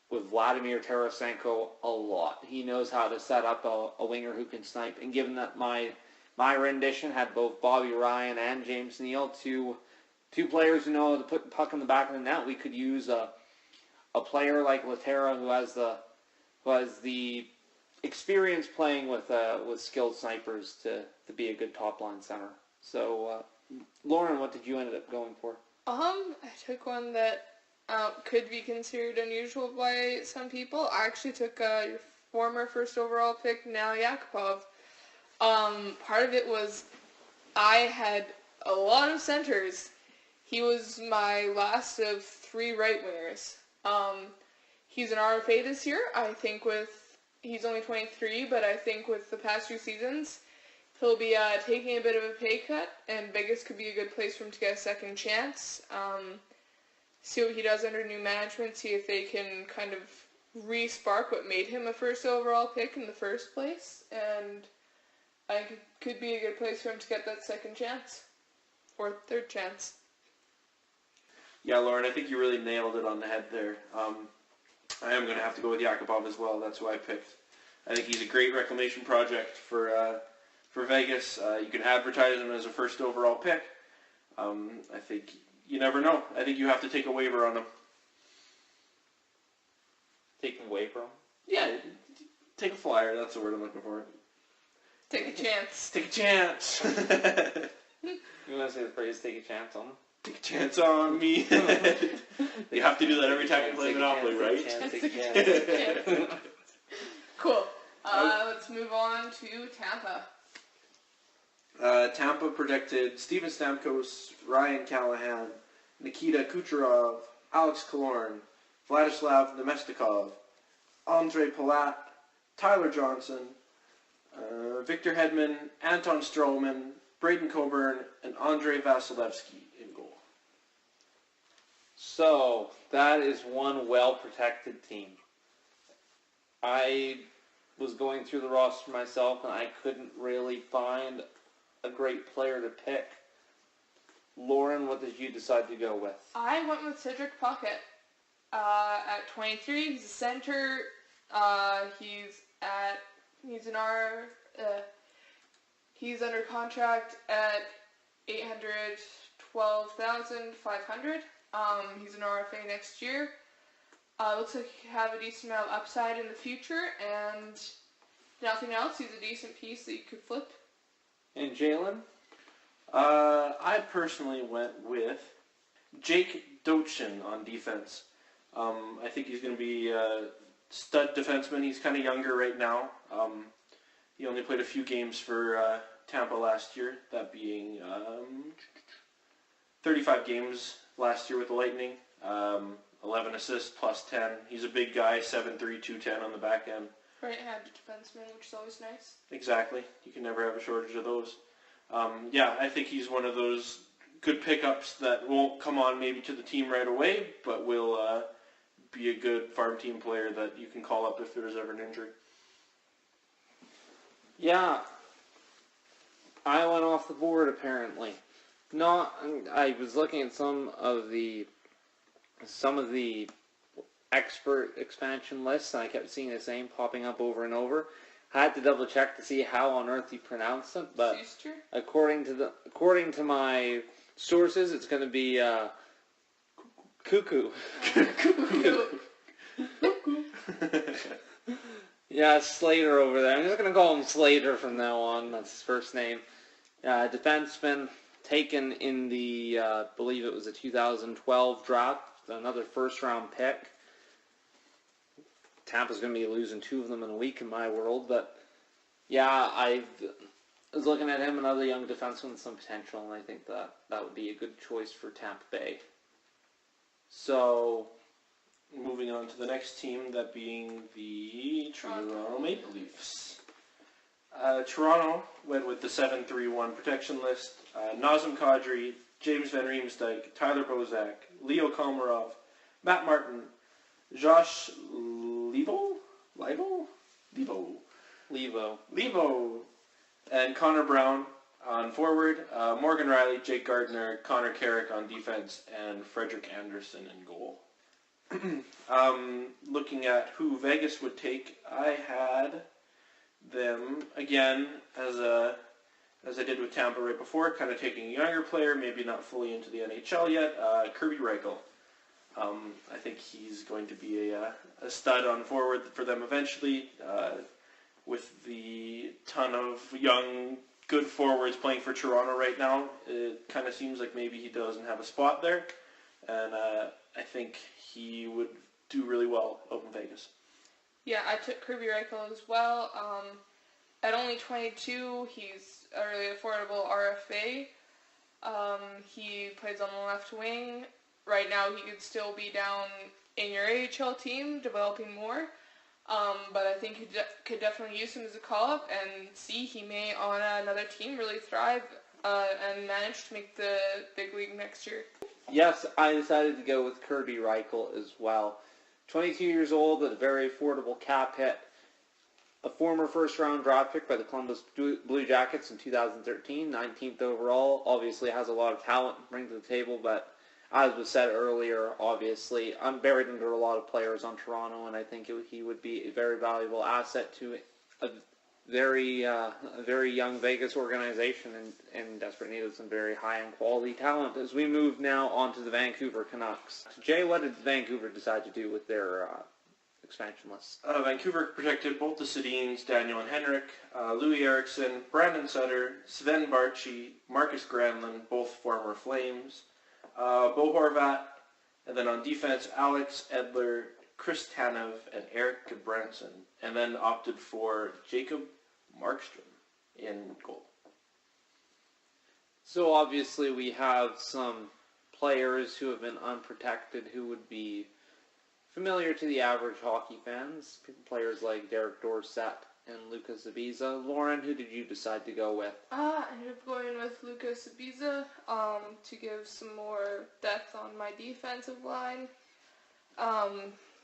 with Vladimir Tarasenko a lot. He knows how to set up a winger who can snipe. And given that my rendition had both Bobby Ryan and James Neal, two players who know how to put the puck in the back of the net, we could use a player like Laterra who has the experience playing with skilled snipers to be a good top line center. So, Lauren, what did you end up going for? I took one that could be considered unusual by some people. I actually took your former first overall pick, now Yakupov. Part of it was I had a lot of centers. He was my last of 3 right wingers. He's an RFA this year. I think he's only 23, but I think with the past 2 seasons, he'll be taking a bit of a pay cut, and Vegas could be a good place for him to get a second chance. See what he does under new management, see if they can kind of re-spark what made him a first overall pick in the first place, and I think it could be a good place for him to get that second chance, or third chance. Yeah, Lauren, I think you really nailed it on the head there. I am going to have to go with Yakupov as well. That's who I picked. I think he's a great reclamation project for Vegas. You can advertise him as a first overall pick. I think you never know. I think you have to take a waiver on him. Taking a waiver on him? Yeah, take a flyer. That's the word I'm looking for. Take a chance. Take a chance. You want to say the phrase, take a chance on him? Take a chance on me. You have to do that every time you play Monopoly, right? Take a chance. Cool. Let's move on to Tampa. Tampa protected Steven Stamkos, Ryan Callahan, Nikita Kucherov, Alex Killorn, Vladislav Nemestikov, Andre Palat, Tyler Johnson, Victor Hedman, Anton Stroman, Braden Coburn, and Andrei Vasilevsky in goal. So, that is one well-protected team. I was going through the roster myself, and I couldn't really find a great player to pick. Lauren, what did you decide to go with? I went with Cedric Puckett. At 23, he's a center. He's under contract at $812,500. He's an RFA next year. Looks like he have a decent amount of upside in the future, and nothing else. He's a decent piece that you could flip. And Jalen? I personally went with Jake Dochin on defense. I think he's going to be a stud defenseman. He's kind of younger right now. He only played a few games for Tampa last year, that being 35 games last year with the Lightning, 11 assists plus 10. He's a big guy, 7'3", 210 on the back end. Right-handed defenseman, which is always nice. Exactly. You can never have a shortage of those. I think he's one of those good pickups that won't come on maybe to the team right away, but will be a good farm team player that you can call up if there's ever an injury. Yeah, I went off the board apparently. I was looking at some of the expert expansion lists, and I kept seeing the same popping up over and over. I had to double check to see how on earth you pronounce it, but according to my sources, it's going to be Cuckoo. Yeah, Slater over there. I'm just going to call him Slater from now on. That's his first name. Defenseman taken in the, believe it was a 2012 draft, another first-round pick. Tampa's going to be losing 2 of them in a week in my world, but yeah, I was looking at him, another young defenseman with some potential, and I think that would be a good choice for Tampa Bay. So, moving on to the next team, that being the Toronto Maple Leafs. Toronto went with the 7-3-1 protection list. Nazem Kadri, James Van Riemsdyk, Tyler Bozak, Leo Komarov, Matt Martin, Josh Levo, and Connor Brown on forward, Morgan Riley, Jake Gardner, Connor Carrick on defense, and Frederick Anderson in goal. Looking at who Vegas would take, I had them again as I did with Tampa right before, kind of taking a younger player, maybe not fully into the NHL yet, Kirby Reichel. I think he's going to be a stud on forward for them eventually. With the ton of young, good forwards playing for Toronto right now, it kind of seems like maybe he doesn't have a spot there. And I think he would do really well out in Vegas. Yeah, I took Kirby Reichel as well. At only 22, he's a really affordable RFA. He plays on the left wing. Right now, he could still be down in your AHL team, developing more. But I think you could definitely use him as a call-up and see he may, on another team, really thrive and manage to make the big league next year. Yes, I decided to go with Kirby Reichel as well. 22 years old, at a very affordable cap hit. A former first-round draft pick by the Columbus Blue Jackets in 2013, 19th overall. Obviously has a lot of talent to bring to the table, but as was said earlier, obviously, I'm buried under a lot of players on Toronto, and I think he would be a very valuable asset to a very young Vegas organization in desperate need of some very high-end quality talent. As we move now on to the Vancouver Canucks. Jay, what did Vancouver decide to do with their expansion list? Vancouver protected both the Sedins, Daniel and Henrik, Louis Eriksson, Brandon Sutter, Sven Barchi, Marcus Granlund, both former Flames, Bo Horvat, and then on defense, Alex Edler, Chris Tanev, and Eric Gudbranson, and then opted for Jacob Markstrom in goal. So obviously we have some players who have been unprotected who would be familiar to the average hockey fans, players like Derek Dorsett and Lucas Zabiza. Lauren, who did you decide to go with? I ended up going with Lucas Zabiza to give some more depth on my defensive line.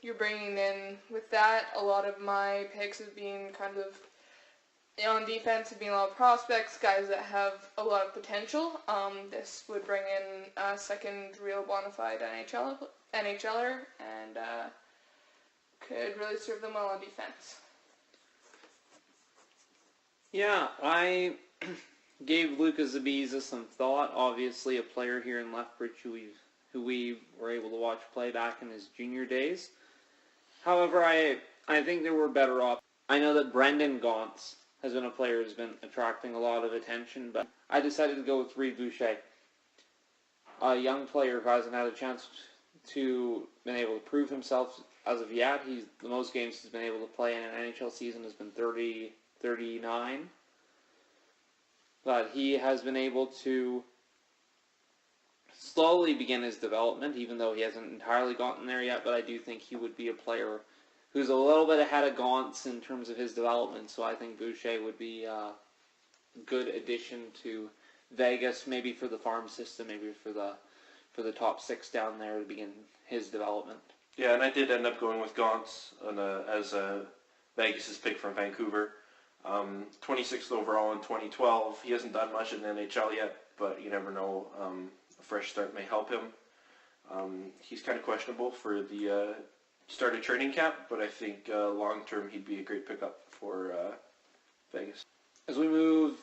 You're bringing in, with that, a lot of my picks have been kind of, on defense, have been a lot of prospects, guys that have a lot of potential. This would bring in a second real bona fide NHLer and could really serve them well on defense. Yeah, I gave Lucas Zabiza some thought. Obviously, a player here in Lethbridge who we were able to watch play back in his junior days. However, I think there were better options. I know that Brendan Gaunce has been a player who's been attracting a lot of attention, but I decided to go with Reid Boucher, a young player who hasn't had a chance to been able to prove himself as of yet. The most games he's been able to play in an NHL season has been 39. But he has been able to slowly begin his development, even though he hasn't entirely gotten there yet. But I do think he would be a player who's a little bit ahead of Gaunce in terms of his development. So I think Boucher would be a good addition to Vegas, maybe for the farm system, maybe for the top six down there to begin his development. Yeah, and I did end up going with Gaunce as Vegas' pick from Vancouver. 26th overall in 2012. He hasn't done much in the NHL yet, but you never know. A fresh start may help him. He's kind of questionable for the start of training camp, but I think long term he'd be a great pickup for Vegas. As we move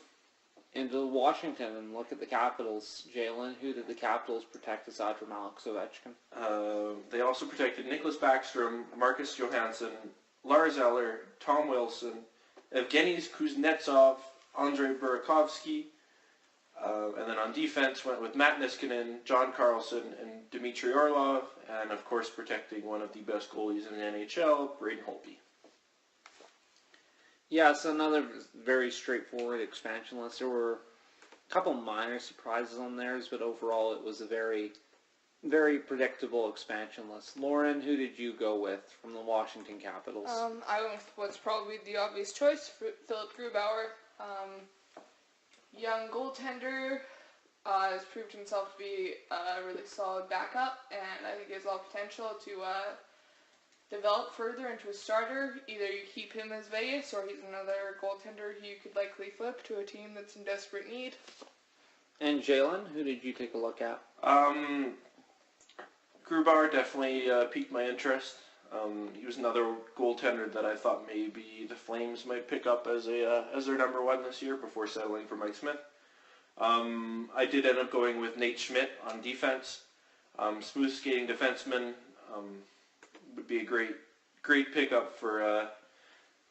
into Washington and look at the Capitals, Jalen, who did the Capitals protect aside from Alex Ovechkin? They also protected Nicklas Backstrom, Marcus Johansson, Lars Eller, Tom Wilson, Evgeny Kuznetsov, Andrei Burakovsky, and then on defense went with Matt Niskanen, John Carlson, and Dmitry Orlov, and of course protecting one of the best goalies in the NHL, Braden Holtby. Yes, another very straightforward expansion list. There were a couple minor surprises on theirs, but overall it was a very, very predictable expansion list. Lauren, who did you go with from the Washington Capitals? I went with what's probably the obvious choice, Philip Grubauer. Young goaltender, has proved himself to be a really solid backup, and I think he has a lot of potential to develop further into a starter. Either you keep him as Vegas, or he's another goaltender you could likely flip to a team that's in desperate need. And Jalen, who did you take a look at? Grubauer definitely piqued my interest. He was another goaltender that I thought maybe the Flames might pick up as their number one this year before settling for Mike Smith. I did end up going with Nate Schmidt on defense. Smooth skating defenseman, would be a great pickup for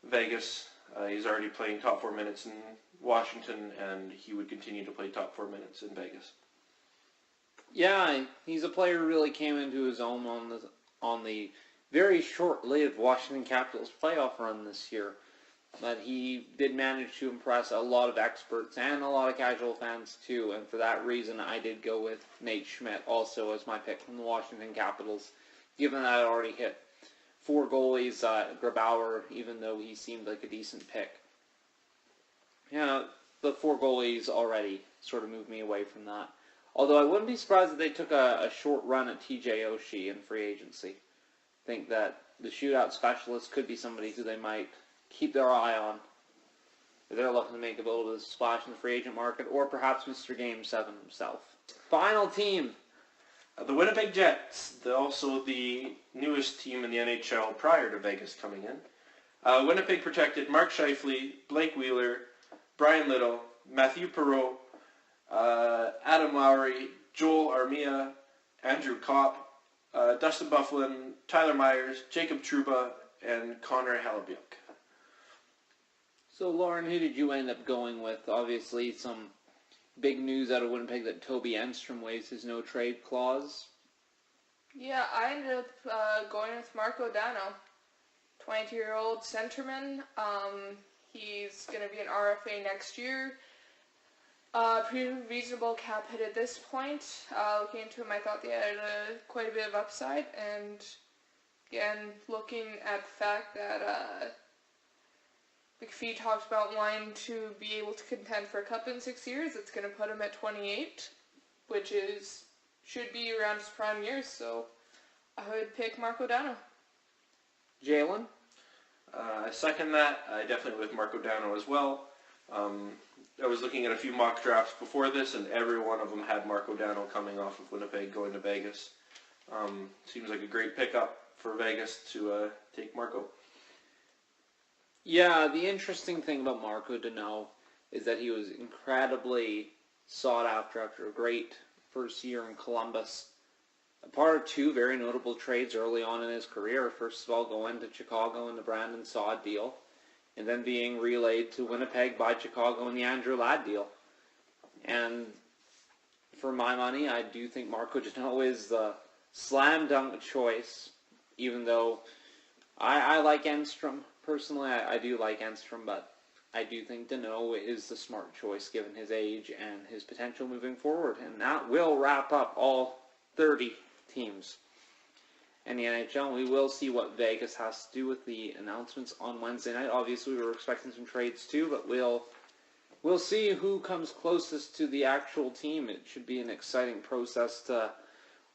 Vegas. He's already playing top 4 minutes in Washington, and he would continue to play top 4 minutes in Vegas. Yeah, he's a player who really came into his own on the very short-lived Washington Capitals playoff run this year. But he did manage to impress a lot of experts and a lot of casual fans too, and for that reason I did go with Nate Schmidt also as my pick from the Washington Capitals, given that I already hit 4 goalies, Grubauer, even though he seemed like a decent pick. The 4 goalies already sort of moved me away from that. Although I wouldn't be surprised if they took a short run at TJ Oshie in free agency. I think that the shootout specialist could be somebody who they might keep their eye on if they're looking to make a little bit of a splash in the free agent market, or perhaps Mr. Game 7 himself. Final team. The Winnipeg Jets, also the newest team in the NHL prior to Vegas coming in. Winnipeg protected Mark Scheifele, Blake Wheeler, Brian Little, Matthew Perreault, Adam Lowry, Joel Armia, Andrew Kopp, Dustin Byfuglien, Tyler Myers, Jacob Trouba, and Connor Hellebuyck. So, Lauren, who did you end up going with? Obviously, some big news out of Winnipeg that Toby Enstrom waives his no-trade clause. Yeah, I ended up going with Marco Dano, 22-year-old centerman. He's going to be an RFA next year. Pretty reasonable cap hit at this point. Looking into him, I thought they had quite a bit of upside, and again, looking at the fact that McPhee talked about wanting to be able to contend for a cup in 6 years, it's going to put him at 28, which should be around his prime years, so I would pick Marco Dano. Jalen? I second that. I definitely went with Marco Dano as well. I was looking at a few mock drafts before this, and every one of them had Marco Dano coming off of Winnipeg going to Vegas. Seems like a great pickup for Vegas to take Marco. Yeah, the interesting thing about Marco Dano is that he was incredibly sought after a great first year in Columbus. A part of 2 very notable trades early on in his career. First of all, going to Chicago in the Brandon Saad deal, and then being relayed to Winnipeg by Chicago in the Andrew Ladd deal. And for my money, I do think Marco Dano is the slam dunk choice, even though I like Enstrom. Personally, I do like Enstrom, but I do think Dano is the smart choice given his age and his potential moving forward. And that will wrap up all 30 teams in the NHL. We will see what Vegas has to do with the announcements on Wednesday night. Obviously, we were expecting some trades too, but we'll see who comes closest to the actual team. It should be an exciting process to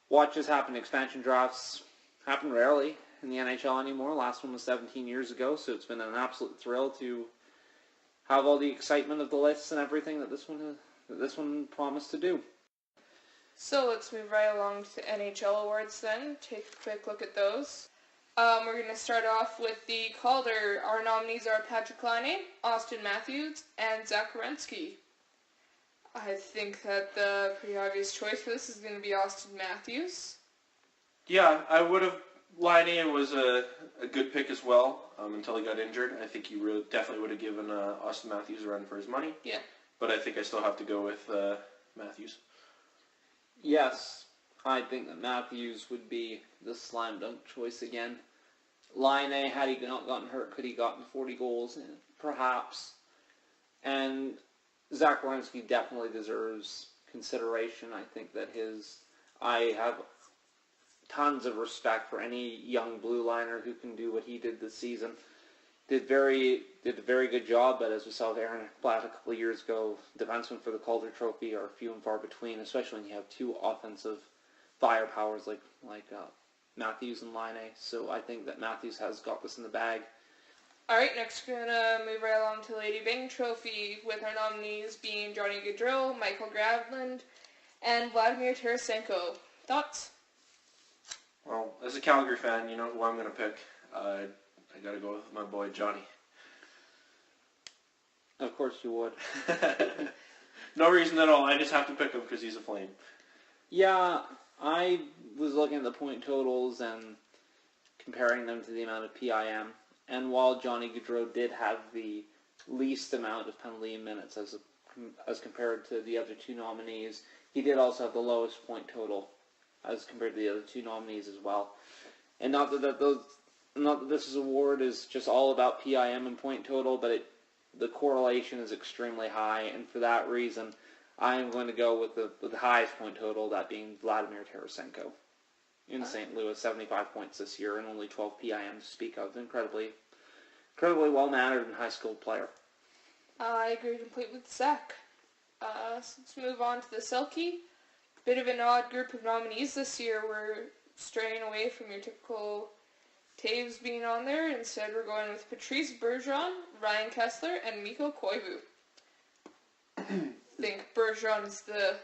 watch this happen. Expansion drafts happen rarely in the NHL anymore. Last one was 17 years ago, so it's been an absolute thrill to have all the excitement of the lists and everything that this one promised to do. So let's move right along to NHL Awards then. Take a quick look at those. We're going to start off with the Calder. Our nominees are Patrick Laine, Austin Matthews, and Zach Werenski. I think that the pretty obvious choice for this is going to be Austin Matthews. Yeah, I would have. Laine was a good pick as well until he got injured. I think he definitely would have given Austin Matthews a run for his money. Yeah. But I think I still have to go with Matthews. Yes, I think that Matthews would be the slam dunk choice again. Laine, had he not gotten hurt, could he gotten 40 goals? Perhaps. And Zach Werenski definitely deserves consideration. I think that I have tons of respect for any young blue liner who can do what he did this season. Did a very good job, but as we saw with Aaron Blatt a couple of years ago, defensemen for the Calder Trophy are few and far between, especially when you have 2 offensive firepowers like Matthews and Laine. So I think that Matthews has got this in the bag. Alright, next we're going to move right along to Lady Byng Trophy, with our nominees being Johnny Gaudreau, Michael Gravland, and Vladimir Tarasenko. Thoughts? as a Calgary fan, you know who I'm going to pick. I got to go with my boy Johnny. Of course you would. No reason at all. I just have to pick him because he's a Flame. Yeah, I was looking at the point totals and comparing them to the amount of PIM. And while Johnny Gaudreau did have the least amount of penalty minutes as compared to the other two nominees, he did also have the lowest point total as compared to the other two nominees as well. And not that this award is just all about PIM and point total, but the correlation is extremely high, and for that reason, I am going to go with the highest point total, that being Vladimir Tarasenko in St. Louis, 75 points this year and only 12 PIM to speak of. Incredibly well-mannered and high-skilled player. I agree completely with Zach. So let's move on to the Selkie. Bit of an odd group of nominees this year. We're straying away from your typical Taves being on there. Instead, we're going with Patrice Bergeron, Ryan Kessler, and Mikko Koivu. I think Bergeron is the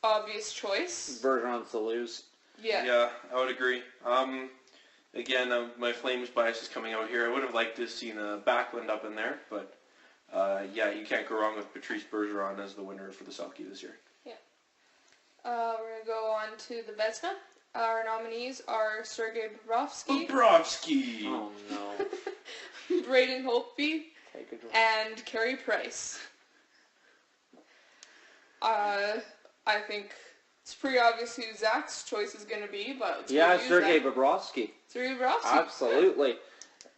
obvious choice. Bergeron's to lose. Yeah. Yeah, I would agree. Again, my Flames bias is coming out here. I would have liked to have seen a Backlund up in there, but yeah, you can't go wrong with Patrice Bergeron as the winner for the Selke this year. Yeah. We're going to go on to the Vezina. Our nominees are Sergei Bobrovsky. Bobrovsky! Oh, no. Braden Holtby. Take a draw. And Carey Price. I think it's pretty obvious who Zach's choice is going to be, but Sergei Bobrovsky. Sergei Bobrovsky. Absolutely.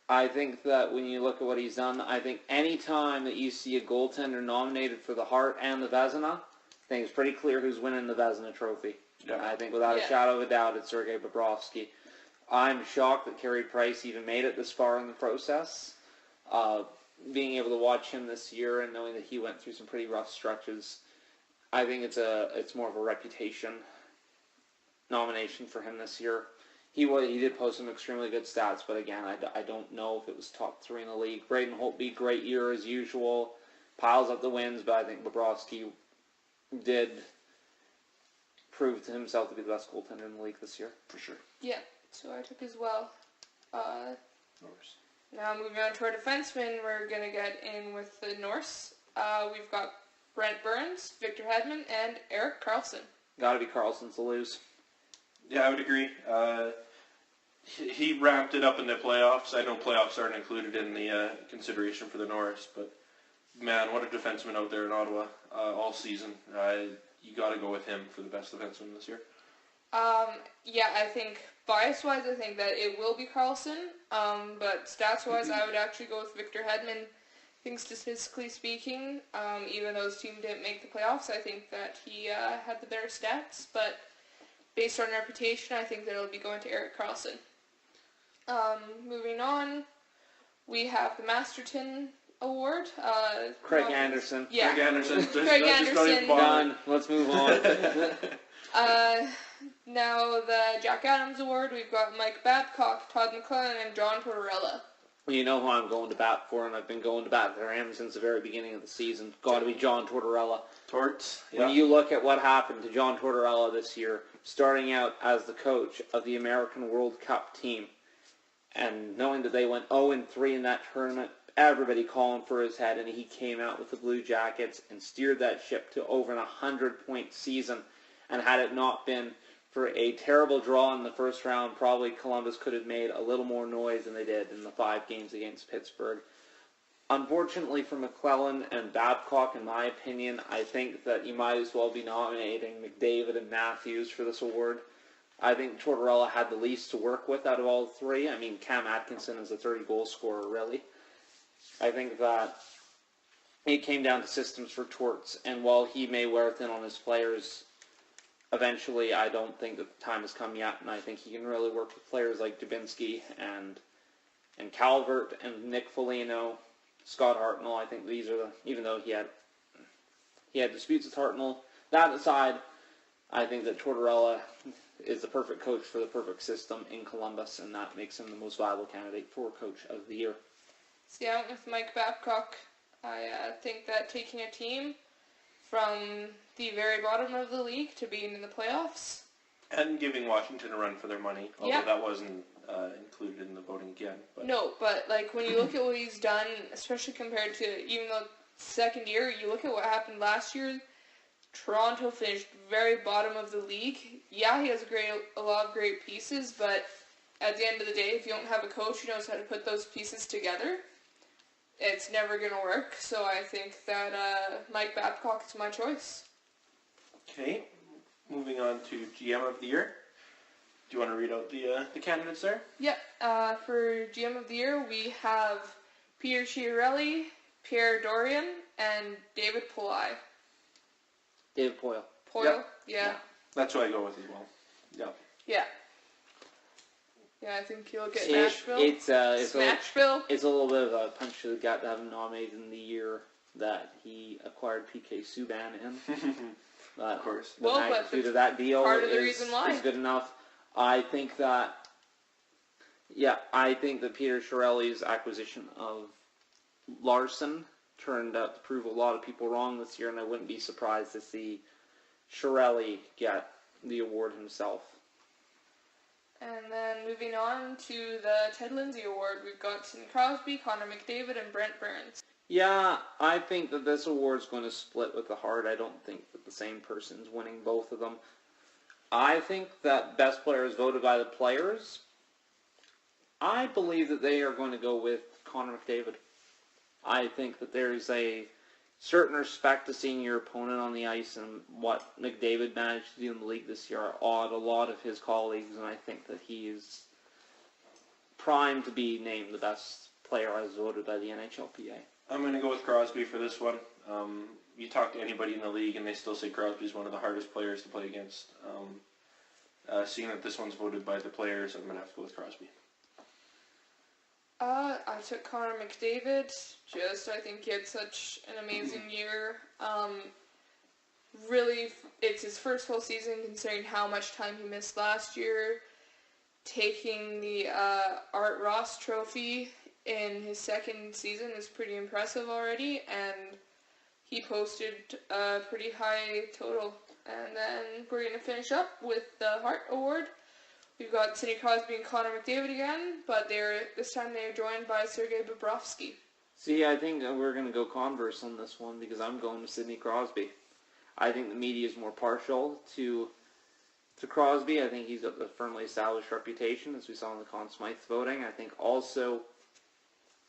I think that when you look at what he's done, I think any time that you see a goaltender nominated for the Hart and the Vezina, I think it's pretty clear who's winning the Vezina trophy. Yeah. I think without a shadow of a doubt, it's Sergei Bobrovsky. I'm shocked that Carey Price even made it this far in the process. Being able to watch him this year and knowing that he went through some pretty rough stretches, I think it's more of a reputation nomination for him this year. He did post some extremely good stats, but again, I don't know if it was top 3 in the league. Braden Holtby, great year as usual, piles up the wins, but I think Bobrovsky did prove to himself to be the best goaltender in the league this year. For sure. Yeah, so I took as well. Now moving on to our defensemen, we're going to get in with the Norse. We've got Brent Burns, Victor Hedman, and Erik Karlsson. Got to be Karlsson to lose. Yeah, I would agree. He ramped it up in the playoffs. I know playoffs aren't included in the consideration for the Norris, but man, what a defenseman out there in Ottawa all season. You got to go with him for the best defenseman this year. Yeah, I think bias-wise, I think that it will be Karlsson, but stats-wise, I would actually go with Victor Hedman. I think statistically speaking, even though his team didn't make the playoffs, I think that he had the better stats, but based on reputation, I think that it'll be going to Erik Karlsson. Moving on, we have the Masterton Award. Craig Anderson. Yeah. Craig Anderson. Craig Anderson. Done. Let's move on. Now the Jack Adams Award, we've got Mike Babcock, Todd McLellan, and John Tortorella. Well, you know who I'm going to bat for, and I've been going to bat for him since the very beginning of the season. Got to be John Tortorella. Torts. When you look at what happened to John Tortorella this year, starting out as the coach of the American World Cup team, and knowing that they went 0-3 in that tournament, everybody calling for his head, and he came out with the Blue Jackets and steered that ship to over an 100-point season. And had it not been for a terrible draw in the first round, probably Columbus could have made a little more noise than they did in the 5 games against Pittsburgh. Unfortunately for McLellan and Babcock, in my opinion, I think that you might as well be nominating McDavid and Matthews for this award. I think Tortorella had the least to work with out of all 3. I mean, Cam Atkinson is a 30-goal scorer, really. I think that it came down to systems for Torts, and while he may wear thin on his players, eventually I don't think that the time has come yet, and I think he can really work with players like Dubinsky and Calvert and Nick Foligno, Scott Hartnell. I think these are even though he had disputes with Hartnell. That aside, I think that Tortorella is the perfect coach for the perfect system in Columbus, and that makes him the most viable candidate for Coach of the Year. See, I went with Mike Babcock. I think that taking a team from the very bottom of the league to being in the playoffs And giving Washington a run for their money, although that wasn't included in the voting again. But. No, but like when you look at what he's done, especially compared to even the second year, you look at what happened last year. Toronto finished very bottom of the league. Yeah, he has a lot of great pieces, but at the end of the day, if you don't have a coach who knows how to put those pieces together, it's never going to work. So I think that Mike Babcock is my choice. Okay, moving on to GM of the Year. Do you want to read out the candidates there? Yeah, for GM of the Year, we have Peter Chiarelli, Pierre Dorian, and David Poile. David Poile. Poile, yeah. That's who I go with as well. Yeah. Yeah, I think you'll get Nashville. It's Smashville. It's a little bit of a punch to the gut to have him nominated in the year that he acquired PK Subban in. Of course. The magnitude of that deal part of the reason why. is good enough. I think that Peter Chiarelli's acquisition of Larson turned out to prove a lot of people wrong this year, and I wouldn't be surprised to see Chiarelli get the award himself. And then moving on to the Ted Lindsay Award, we've got Sidney Crosby, Connor McDavid, and Brent Burns. Yeah, I think that this award's going to split with the Hart. I don't think that the same person's winning both of them. I think that best player is voted by the players. I believe that they are going to go with Connor McDavid. I think that there's a certain respect to seeing your opponent on the ice, and what McDavid managed to do in the league this year awed a lot of his colleagues, and I think that he is primed to be named the best player as voted by the NHLPA. I'm going to go with Crosby for this one. You talk to anybody in the league and they still say Crosby's one of the hardest players to play against. Seeing that this one's voted by the players, I'm going to have to go with Crosby. I took Connor McDavid. I think he had such an amazing year. Really, it's his first full season considering how much time he missed last year. Taking the Art Ross trophy in his second season is pretty impressive already, and he posted a pretty high total. And then we're going to finish up with the Hart Award. We've got Sidney Crosby and Connor McDavid again, but this time they're joined by Sergei Bobrovsky. See, I think we're going to go converse on this one because I'm going with Sidney Crosby. I think the media is more partial to Crosby. I think he's got a firmly established reputation, as we saw in the Conn Smythe voting. I think also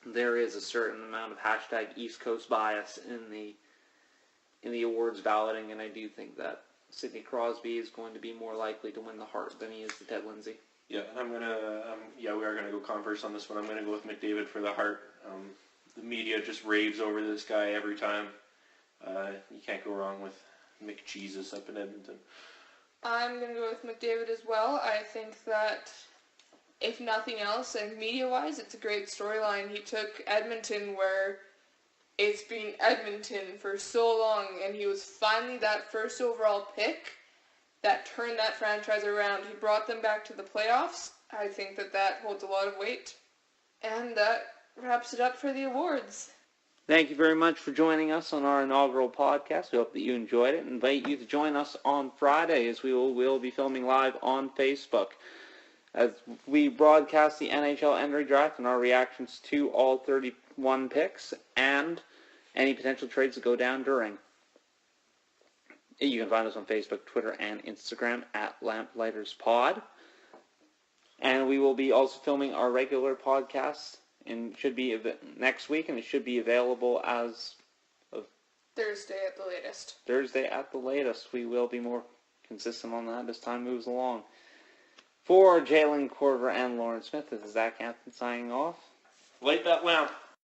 there is a certain amount of hashtag East Coast bias in the awards balloting, and I do think that Sidney Crosby is going to be more likely to win the Hart than he is the Ted Lindsay. Yeah, and we are going to go converse on this one. I'm going to go with McDavid for the Hart. The media just raves over this guy every time. You can't go wrong with McJesus up in Edmonton. I'm going to go with McDavid as well. I think that, if nothing else, and media-wise, it's a great storyline. He took Edmonton where it's been Edmonton for so long, and he was finally that first overall pick that turned that franchise around. He brought them back to the playoffs. I think that holds a lot of weight. And that wraps it up for the awards. Thank you very much for joining us on our inaugural podcast. We hope that you enjoyed it. Invite you to join us on Friday, as we will be filming live on Facebook as we broadcast the NHL entry draft and our reactions to all 31 picks and any potential trades that go down during. You can find us on Facebook, Twitter, and Instagram at LampLighters Pod. And we will be also filming our regular podcast, and should be next week, and it should be available as of Thursday at the latest. Thursday at the latest. We will be more consistent on that as time moves along. For Jalen Corver and Lauren Smith, this is Zach Hampton signing off. Light that lamp.